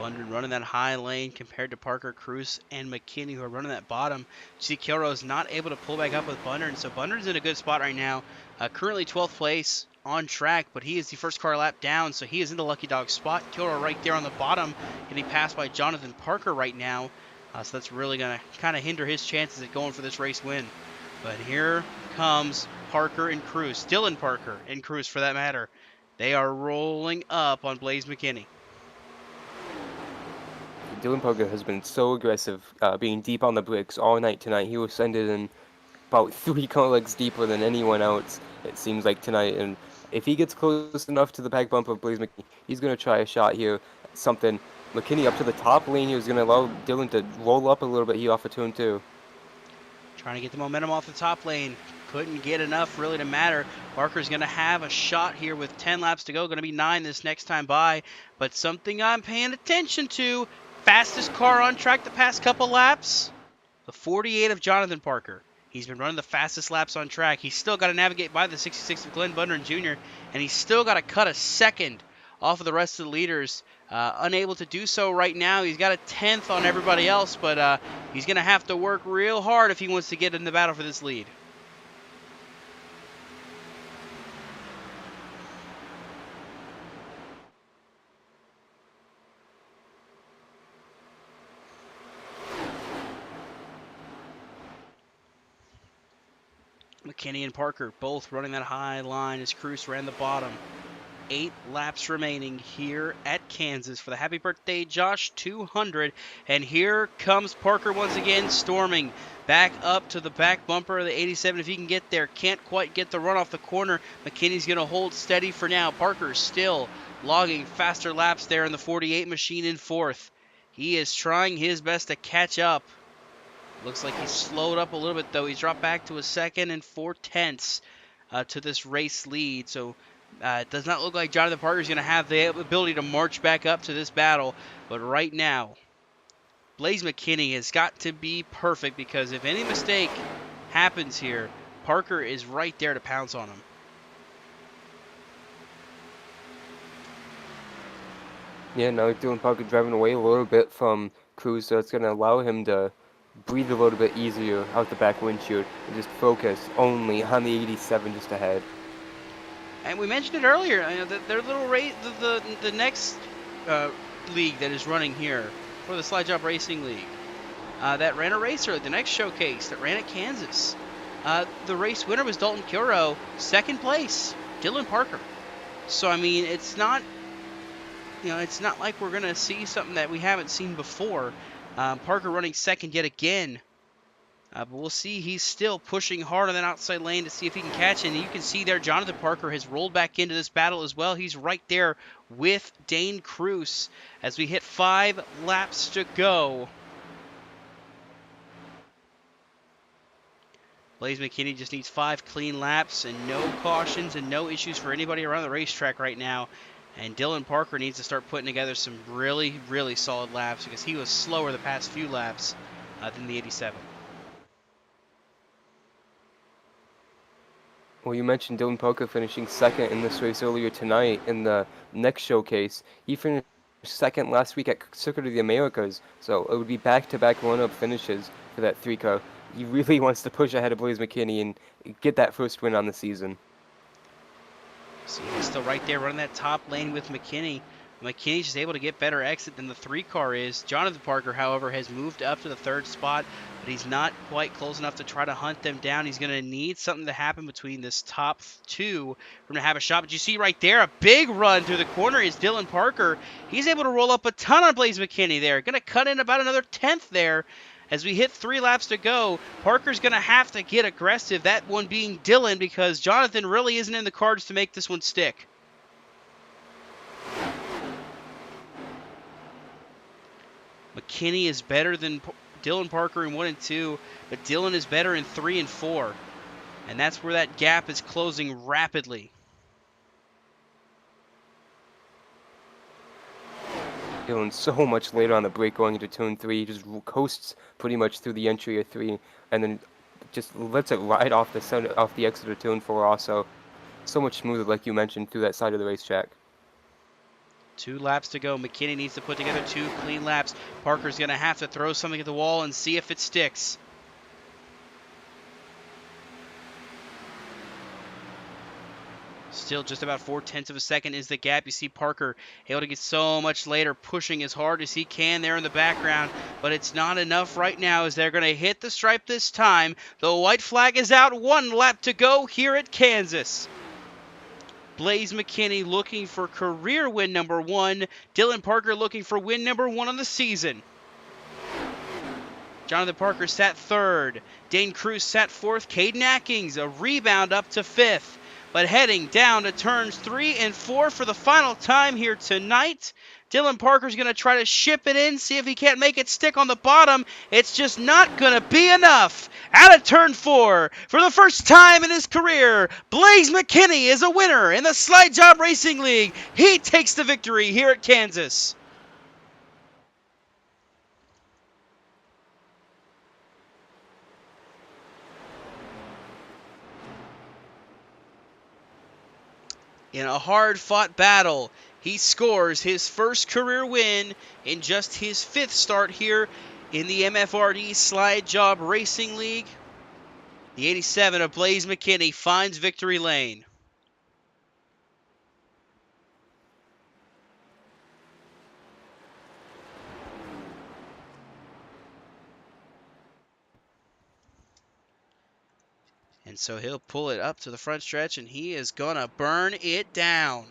Bundrant running that high lane compared to Parker, Cruz, and McKinney, who are running that bottom. See, Kilroe is not able to pull back up with Bundrant, so Bundrant's in a good spot right now. Currently 12th place on track, but he is the first car lap down, so he is in the lucky dog spot. Kilroe right there on the bottom, getting passed by Jonathan Parker right now. So that's really going to kind of hinder his chances at going for this race win. But here comes Parker and Cruz, Dylan Parker and Cruz for that matter. They are rolling up on Blaze McKinney. Dylan Parker has been so aggressive, being deep on the bricks all night tonight. He will send it in about 3 car legs deeper than anyone else, it seems like, tonight. And if he gets close enough to the back bump of Blaze McKinney, he's going to try a shot here. Something. McKinney up to the top lane. He was going to allow Dylan to roll up a little bit here off of turn 2. Trying to get the momentum off the top lane. Couldn't get enough really to matter. Parker's going to have a shot here with 10 laps to go. Going to be 9 this next time by. But something I'm paying attention to, fastest car on track the past couple laps, the 48 of Jonathan Parker. He's been running the fastest laps on track. He's still got to navigate by the 66 of Glenn Bundrant Jr., and he's still got to cut a second off of the rest of the leaders. Unable to do so right now. He's got a 10th on everybody else, but he's going to have to work real hard if he wants to get in the battle for this lead. McKinney and Parker both running that high line as Cruz ran the bottom. 8 laps remaining here at Kansas for the Happy Birthday Josh 200. And here comes Parker once again, storming back up to the back bumper of the 87 if he can get there. Can't quite get the run off the corner. McKinney's going to hold steady for now. Parker's still logging faster laps there in the 48 machine in 4th. He is trying his best to catch up. Looks like he's slowed up a little bit, though. He's dropped back to a 2nd and 4/10 to this race lead. So it does not look like Jonathan Parker is going to have the ability to march back up to this battle. But right now, Blaze McKinney has got to be perfect, because if any mistake happens here, Parker is right there to pounce on him. Yeah, now Dylan Parker driving away a little bit from Cruz, so it's going to allow him to breathe a little bit easier out the back windshield and just focus only on the 87 just ahead. And we mentioned it earlier, their little race, the next league that is running here for the Jawb Racing League, that ran a race earlier, the next showcase that ran at Kansas. The race winner was Dalton Kilroe, 2nd place, Dylan Parker. So I mean, it's not, it's not like we're gonna see something that we haven't seen before. Parker running 2nd yet again. But we'll see. He's still pushing hard on that outside lane to see if he can catch it. And you can see there Jonathan Parker has rolled back into this battle as well. He's right there with Dane Cruz as we hit 5 laps to go. Blaze McKinney just needs 5 clean laps and no cautions and no issues for anybody around the racetrack right now. And Dylan Parker needs to start putting together some really, really solid laps, because he was slower the past few laps than the 87. Well, you mentioned Dylan Parker finishing 2nd in this race earlier tonight in the next showcase. He finished 2nd last week at Circuit of the Americas, so it would be back-to-back run-up finishes for that 3 car. he really wants to push ahead of Blaze McKinney and get that first win on the season. See, he's still right there running that top lane with McKinney. McKinney's just able to get better exit than the 3 car is. Jonathan Parker, however, has moved up to the 3rd spot, but he's not quite close enough to try to hunt them down. He's going to need something to happen between this top 2 for him to have a shot. But you see right there, a big run through the corner is Dylan Parker. He's able to roll up a ton on Blaze McKinney there. Going to cut in about another 10th there. As we hit 3 laps to go, Parker's going to have to get aggressive, that one being Dylan, because Jonathan really isn't in the cards to make this one stick. McKinney is better than Dylan Parker in 1 and 2, but Dylan is better in 3 and 4. And that's where that gap is closing rapidly. Dylan's so much later on the break going into turn 3. He just coasts pretty much through the entry of 3 and then just lets it ride off the center, off the exit of turn 4 also. So much smoother, like you mentioned, through that side of the racetrack. 2 laps to go. McKinney needs to put together 2 clean laps. Parker's going to have to throw something at the wall and see if it sticks. Still just about 4/10 of a second is the gap. You see Parker able to get so much later, pushing as hard as he can there in the background, but it's not enough right now as they're going to hit the stripe this time. The white flag is out. 1 lap to go here at Kansas. Blaze McKinney looking for career win number 1. Dylan Parker looking for win number 1 on the season. Jonathan Parker sat 3rd. Dane Cruz sat 4th. Caden Atkins a rebound up to 5th. But heading down to turns 3 and 4 for the final time here tonight. Dylan Parker's going to try to ship it in, see if he can't make it stick on the bottom. It's just not going to be enough. Out of turn 4, for the first time in his career, Blaze McKinney is a winner in the Jawb Racing League. He takes the victory here at Kansas. In a hard-fought battle, he scores his first career win in just his 5th start here in the MFRD Jawb Racing League. The 87 of Blaze McKinney finds victory lane. And so he'll pull it up to the front stretch, and he is going to burn it down.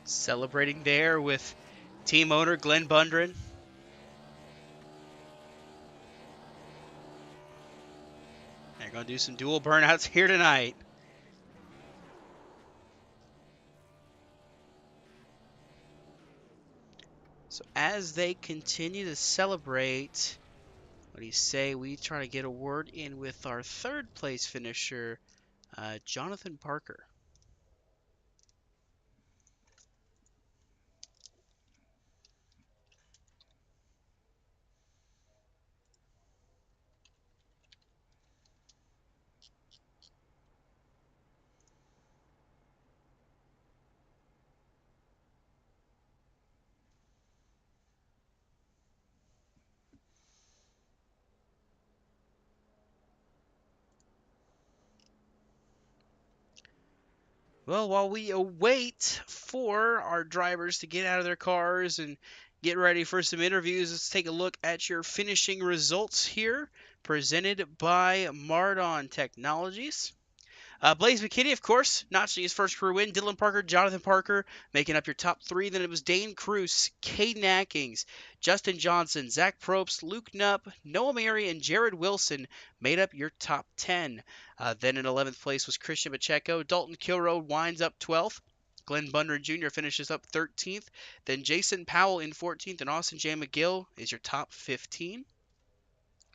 Celebrating there with team owner Glenn Bundren. They're going to do some dual burnouts here tonight. So as they continue to celebrate, what do you say we try to get a word in with our 3rd place finisher, Jonathan Parker. Well, while we await for our drivers to get out of their cars and get ready for some interviews, let's take a look at your finishing results here, presented by Mardon Technologies. Blaze McKinney, of course, notching his first career win. Dylan Parker, Jonathan Parker making up your top 3. Then it was Dane Cruz, Caden Atkins, Justin Johnson, Zach Probst, Luke Knupp, Noah Mary, and Jared Wilson made up your top 10. Then in 11th place was Christian Pacheco. Dalton Kilroe winds up 12th. Glenn Bundren Jr. finishes up 13th. Then Jason Powell in 14th, and Austin J. McGill is your top 15.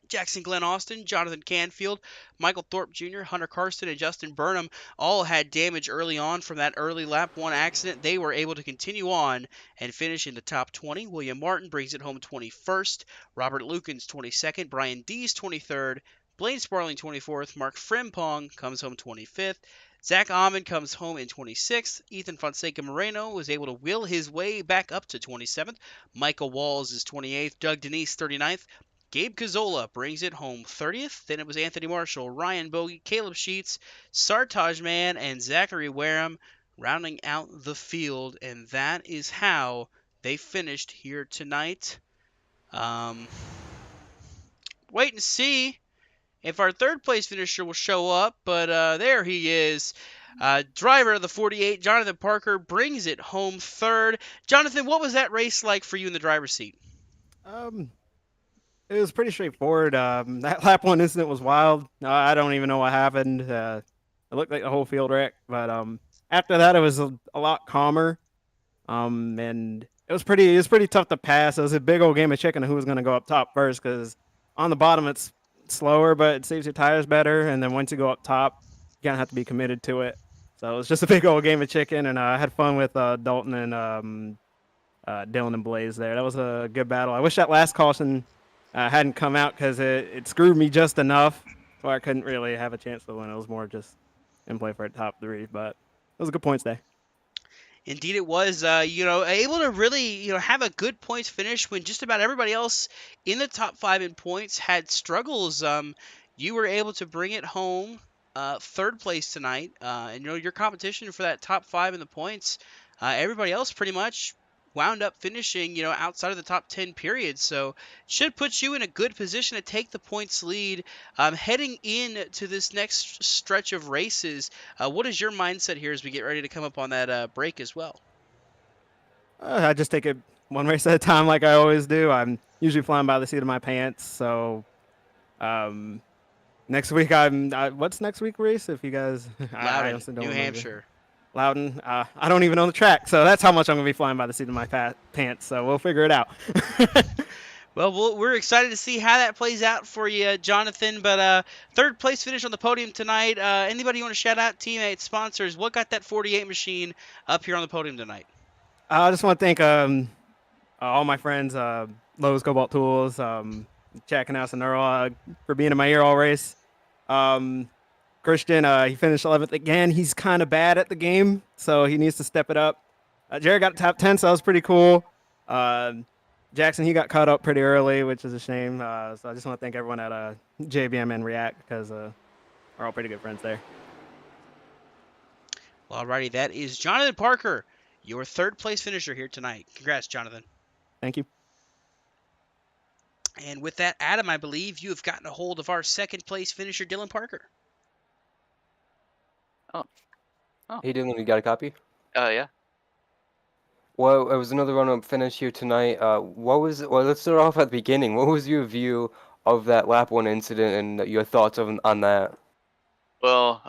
Jackson Glenn Austin, Jonathan Canfield, Michael Thorpe Jr., Hunter Karsten, and Justin Burnham all had damage early on from that early lap 1 accident. They were able to continue on and finish in the top 20. William Martin brings it home 21st, Robert Lukens 22nd, Brian Dees 23rd, Blaine Sparling 24th, Mark Frimpong comes home 25th, Zach Amon comes home in 26th. Ethan Fonseca Moreno was able to will his way back up to 27th. Michael Walls is 28th, Doug Denise 39th. Gabe Cazola brings it home 30th. Then it was Anthony Marshall, Ryan Bogie, Caleb Sheets, Sartaj Mann, and Zachary Wareham rounding out the field. And that is how they finished here tonight. Wait and see if our third place finisher will show up. But there he is. Driver of the 48, Jonathan Parker, brings it home third. Jonathan, what was that race like for you in the driver's seat? It was pretty straightforward. That lap 1 incident was wild. I don't even know what happened. It looked like the whole field wrecked. But after that, it was a lot calmer. And it was pretty tough to pass. It was a big old game of chicken who was going to go up top first, because on the bottom it's slower, but it saves your tires better. And then once you go up top, you kind of have to be committed to it. So it was just a big old game of chicken, and I had fun with Dalton and Dylan and Blaze there. That was a good battle. I wish that last caution hadn't come out, because it screwed me just enough where I couldn't really have a chance to win. It was more just in play for a top 3, but it was a good points day. Indeed it was, able to really, have a good points finish when just about everybody else in the top 5 in points had struggles. You were able to bring it home, third place tonight, and your competition for that top 5 in the points, everybody else pretty much wound up finishing, outside of the top 10 period. So should put you in a good position to take the points lead heading into this next stretch of races. What is your mindset here as we get ready to come up on that break as well? I just take it one race at a time like I always do. I'm usually flying by the seat of my pants. So next week, what's next week race? If you guys, Loudon, New Hampshire. Loudon, I don't even know the track, so that's how much I'm going to be flying by the seat of my pants, so we'll figure it out. Well, we're excited to see how that plays out for you, Jonathan, but third place finish on the podium tonight. Anybody you want to shout out, teammates, sponsors? What got that 48 machine up here on the podium tonight? I just want to thank all my friends, Lowe's Cobalt Tools, Jack and House and Earl, for being in my ear all race. Christian, he finished 11th again. He's kind of bad at the game, so he needs to step it up. Jared got top 10, so that was pretty cool. Jackson, he got caught up pretty early, which is a shame. So I just want to thank everyone at JBM and React, because we're all pretty good friends there. Well, alrighty, that is Jonathan Parker, your third place finisher here tonight. Congrats, Jonathan. Thank you. And with that, Adam, I believe you have gotten a hold of our second place finisher, Dylan Parker. Oh. Hey Dylan, you got a copy? Yeah. Well, it was another run-up finish here tonight. Let's start off at the beginning. What was your view of that lap 1 incident and your thoughts on that? Well,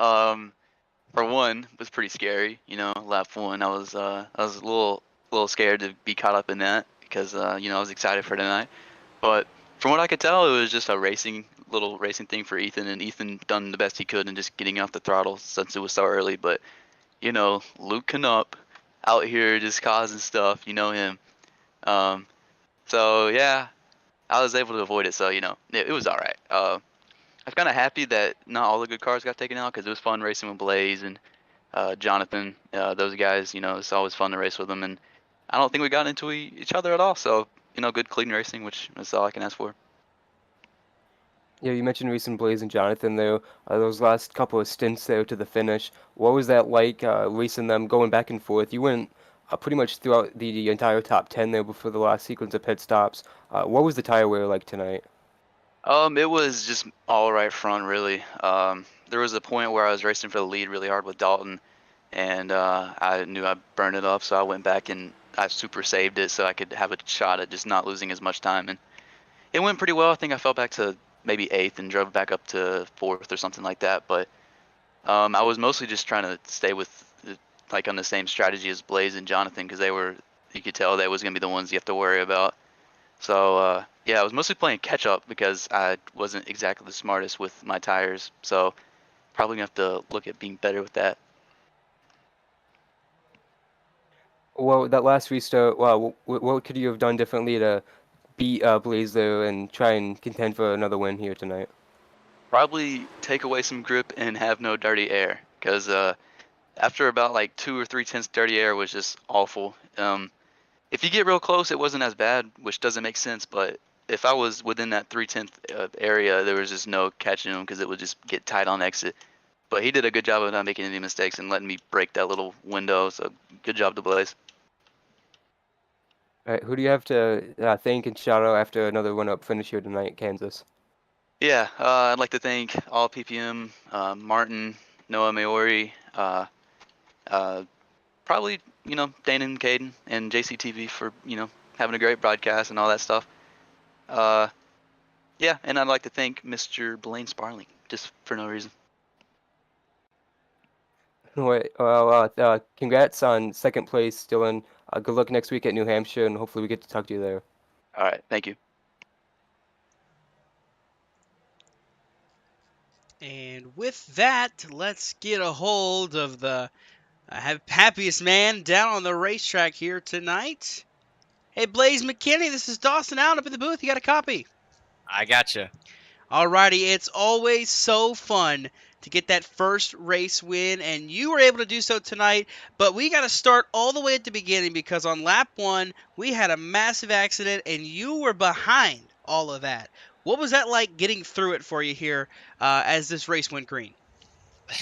for one, it was pretty scary. Lap 1, I was a little scared to be caught up in that, because I was excited for tonight. But from what I could tell, it was just a little racing thing for Ethan, and Ethan done the best he could in just getting off the throttle since it was so early. But Luke Knupp out here just causing stuff, him. So yeah, I was able to avoid it, so it was all right. I was kind of happy that not all the good cars got taken out, because it was fun racing with Blaze and Jonathan. Those guys, it's always fun to race with them, and I don't think we got into each other at all. So good clean racing, which is all I can ask for. Yeah, you mentioned recent Blaze and Jonathan there. Those last couple of stints there to the finish. What was that like, racing them, going back and forth? You went pretty much throughout the entire top 10 there before the last sequence of pit stops. What was the tire wear like tonight? It was just all right front, really. There was a point where I was racing for the lead really hard with Dalton, and I knew I burned it up, so I went back and I super saved it so I could have a shot at just not losing as much time. And it went pretty well. I think I fell back to maybe 8th and drove back up to 4th or something like that. But I was mostly just trying to stay with like on the same strategy as Blaze and Jonathan, because you could tell they was gonna be the ones you have to worry about. So yeah, I was mostly playing catch up because I wasn't exactly the smartest with my tires. So probably gonna have to look at being better with that. Well, that last restart, wow, what could you have done differently to beat Blaze there and try and contend for another win here tonight? Probably take away some grip and have no dirty air, because after about like 2 or 3 tenths dirty air was just awful. If you get real close, it wasn't as bad, which doesn't make sense. But if I was within that 3/10 area, there was just no catching him because it would just get tight on exit. But he did a good job of not making any mistakes and letting me break that little window. So good job to Blaze. All right, who do you have to thank and shout out after another run-up finish here tonight, Kansas? Yeah, I'd like to thank all PPM, Martin, Noah Maori, probably, Dana and Caden and JCTV for, having a great broadcast and all that stuff. Yeah, and I'd like to thank Mr. Blaine Sparling, just for no reason. Well, congrats on second place, Dylan. Good luck next week at New Hampshire, and hopefully we get to talk to you there. All right, thank you. And with that, let's get a hold of the happiest man down on the racetrack here tonight. Hey, Blaze McKinney, this is Dawson Allen up in the booth. You got a copy? I gotcha. Alrighty, it's always so fun to get that first race win, and you were able to do so tonight, but we got to start all the way at the beginning because on lap 1, we had a massive accident, and you were behind all of that. What was that like getting through it for you here as this race went green?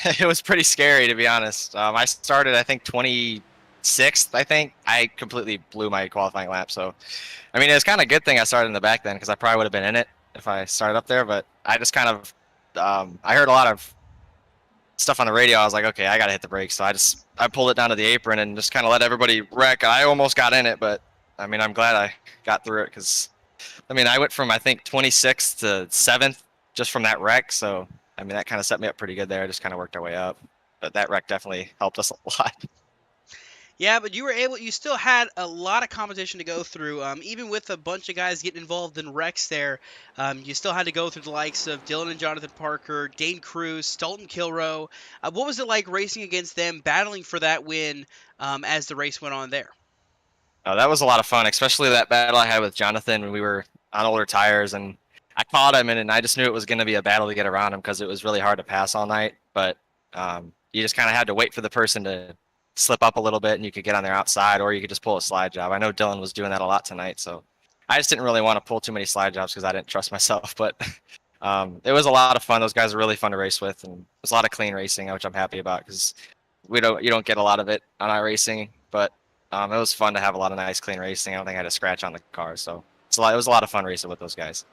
It was pretty scary, to be honest. I started, I think, 26th, I think. I completely blew my qualifying lap, so, I mean, it was kind of a good thing I started in the back then because I probably would have been in it if I started up there, but I just kind of, I heard a lot of stuff on the radio. I was like, okay, I got to hit the brakes, so I pulled it down to the apron and just kind of let everybody wreck. I almost got in it, but, I mean, I'm glad I got through it because, I mean, I went from, I think, 26th to 7th just from that wreck, so, I mean, that kind of set me up pretty good there. I just kind of worked our way up, but that wreck definitely helped us a lot. Yeah, but you still had a lot of competition to go through. Even with a bunch of guys getting involved in wrecks there, you still had to go through the likes of Dylan and Jonathan Parker, Dane Cruz, Dalton Kilroe. What was it like racing against them, battling for that win as the race went on there? That was a lot of fun, especially that battle I had with Jonathan when we were on older tires, and I caught him, and I just knew it was going to be a battle to get around him because it was really hard to pass all night, but you just kind of had to wait for the person to slip up a little bit and you could get on their outside, or you could just pull a slide job. I know Dylan was doing that a lot tonight, so I just didn't really want to pull too many slide jobs because I didn't trust myself, but it was a lot of fun. Those guys are really fun to race with, and it was a lot of clean racing, which I'm happy about because you don't get a lot of it on iRacing, but it was fun to have a lot of nice clean racing. I don't think I had a scratch on the car, so it was a lot of fun racing with those guys.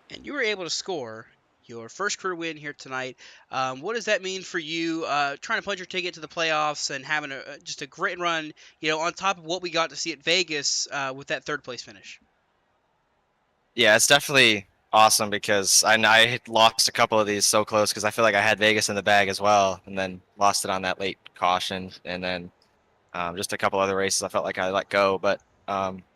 And you were able to score your first career win here tonight. What does that mean for you trying to punch your ticket to the playoffs and having just a great run, on top of what we got to see at Vegas with that third place finish? Yeah, it's definitely awesome because I had lost a couple of these so close because I feel like I had Vegas in the bag as well, and then lost it on that late caution, and then just a couple other races I felt like I let go, but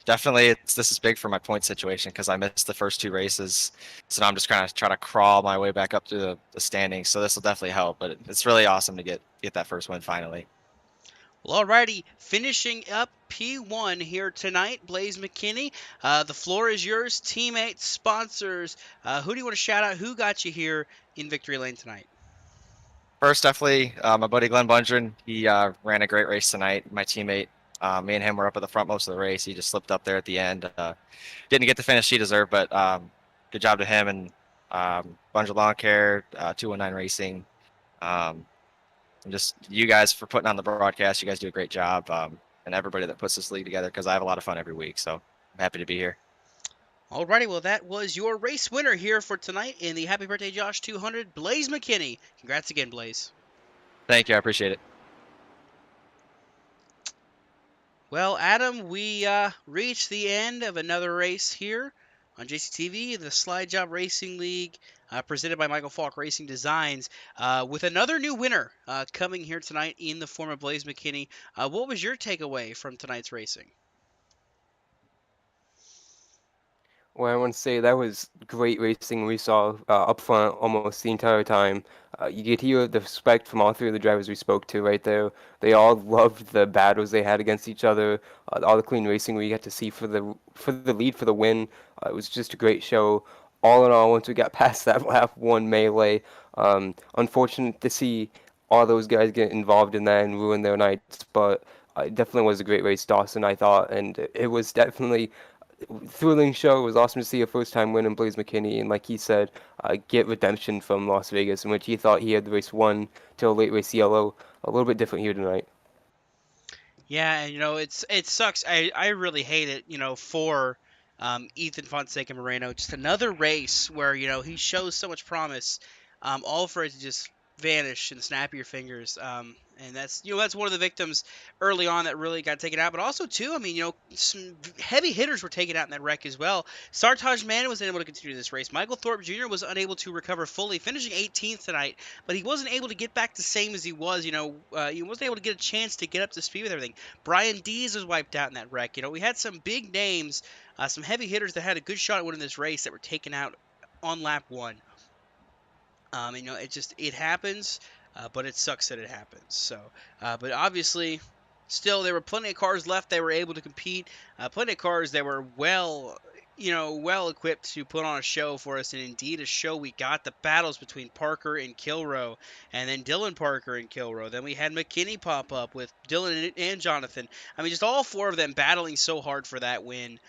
definitely this is big for my point situation because I missed the first 2 races, so now I'm just kind of trying to crawl my way back up to the standings, so this will definitely help, but it's really awesome to get that first win finally. Well, alrighty, finishing up P1 here tonight, Blaze McKinney. The floor is yours, teammates, sponsors. Who do you want to shout out? Who got you here in victory lane tonight? First, definitely my buddy Glenn Bundren. He ran a great race tonight. My teammate, me and him were up at the front most of the race. He just slipped up there at the end. Didn't get the finish he deserved, but good job to him and Bundren Lawn Care, 219 Racing, and just you guys for putting on the broadcast. You guys do a great job, and everybody that puts this league together because I have a lot of fun every week. So I'm happy to be here. Alrighty, well, that was your race winner here for tonight in the Happy Birthday Josh 200, Blaze McKinney. Congrats again, Blaze. Thank you. I appreciate it. Well, Adam, we reached the end of another race here on JCTV, the Jawb Racing League, presented by Michael Falk Racing Designs, with another new winner coming here tonight in the form of Blaze McKinney. What was your takeaway from tonight's racing? Well, I want to say that was great racing we saw up front almost the entire time. You could hear the respect from all three of the drivers we spoke to right there. They all loved the battles they had against each other, all the clean racing we got to see for the lead, for the win. It was just a great show. All in all, once we got past that lap 1 melee, unfortunate to see all those guys get involved in that and ruin their nights, but it definitely was a great race, Dawson, I thought, and it was definitely thrilling show. It was awesome to see a first-time win in Blaze McKinney, and like he said, get redemption from Las Vegas, in which he thought he had the race won till late race yellow. A little bit different here tonight. Yeah, and it sucks. I really hate it, for Ethan Fonseca Moreno. Just another race where he shows so much promise, all for it to just vanish and snap your fingers. And that's that's one of the victims early on that really got taken out. But also too, some heavy hitters were taken out in that wreck as well. Sartaj Mann was unable to continue this race. Michael Thorpe Jr. was unable to recover fully, finishing 18th tonight, but he wasn't able to get back the same as he was. He wasn't able to get a chance to get up to speed with everything. Brian Dees was wiped out in that wreck. We had some big names, some heavy hitters that had a good shot at winning this race that were taken out on lap 1. It happens, but it sucks that it happens. So, but obviously, still there were plenty of cars left. They were able to compete. Plenty of cars that were well equipped to put on a show for us, and indeed a show we got. The battles between Parker and Kilroe, and then Dylan Parker and Kilroe. Then we had McKinney pop up with Dylan and Jonathan. Just all 4 of them battling so hard for that win.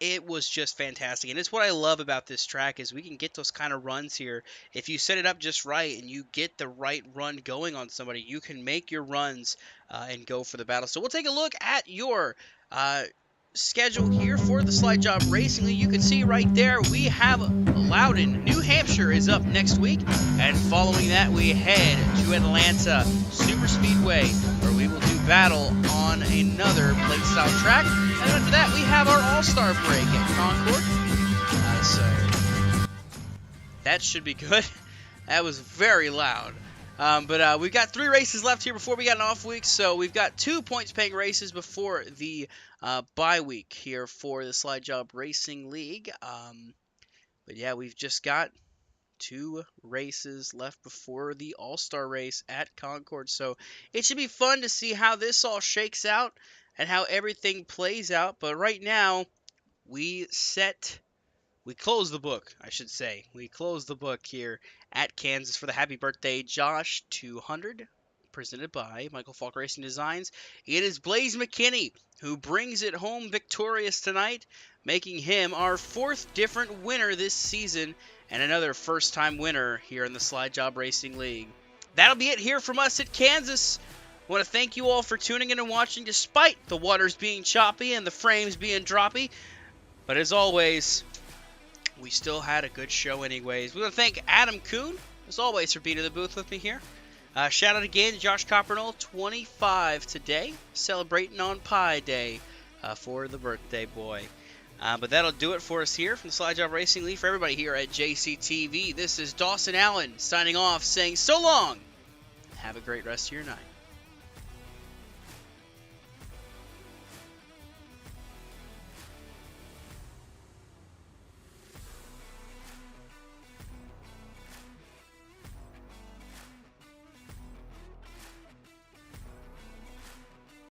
It was just fantastic, and it's what I love about this track is we can get those kind of runs here. If you set it up just right and you get the right run going on somebody, you can make your runs and go for the battle. So we'll take a look at your schedule here for the Jawb Racing League. You can see right there we have Loudon, New Hampshire is up next week, and following that we head to Atlanta Super Speedway, where we will do battle on another plate style track. And after that, we have our All-Star break at Concord. So that should be good. That was very loud. But we've got 3 races left here before we got an off week. So we've got 2 points-paying races before the bye week here for the Jawb Racing League. But yeah, we've just got 2 races left before the All-Star race at Concord. So it should be fun to see how this all shakes out and how everything plays out. But right now, we close the book, I should say. We close the book here at Kansas for the Happy Birthday Josh 200, presented by Michael Falk Racing Designs. It is Blaze McKinney who brings it home victorious tonight, making him our 4th different winner this season and another first-time winner here in the Jawb Racing League. That'll be it here from us at Kansas. I want to thank you all for tuning in and watching despite the waters being choppy and the frames being droppy. But as always, we still had a good show anyways. We want to thank Adam Kuhn, as always, for being in the booth with me here. Shout out again to Josh Coppernall, 25 today, celebrating on Pi Day for the birthday boy. But that'll do it for us here from the Jawb Racing League. For everybody here at JCTV, this is Dawson Allen signing off, saying so long. Have a great rest of your night.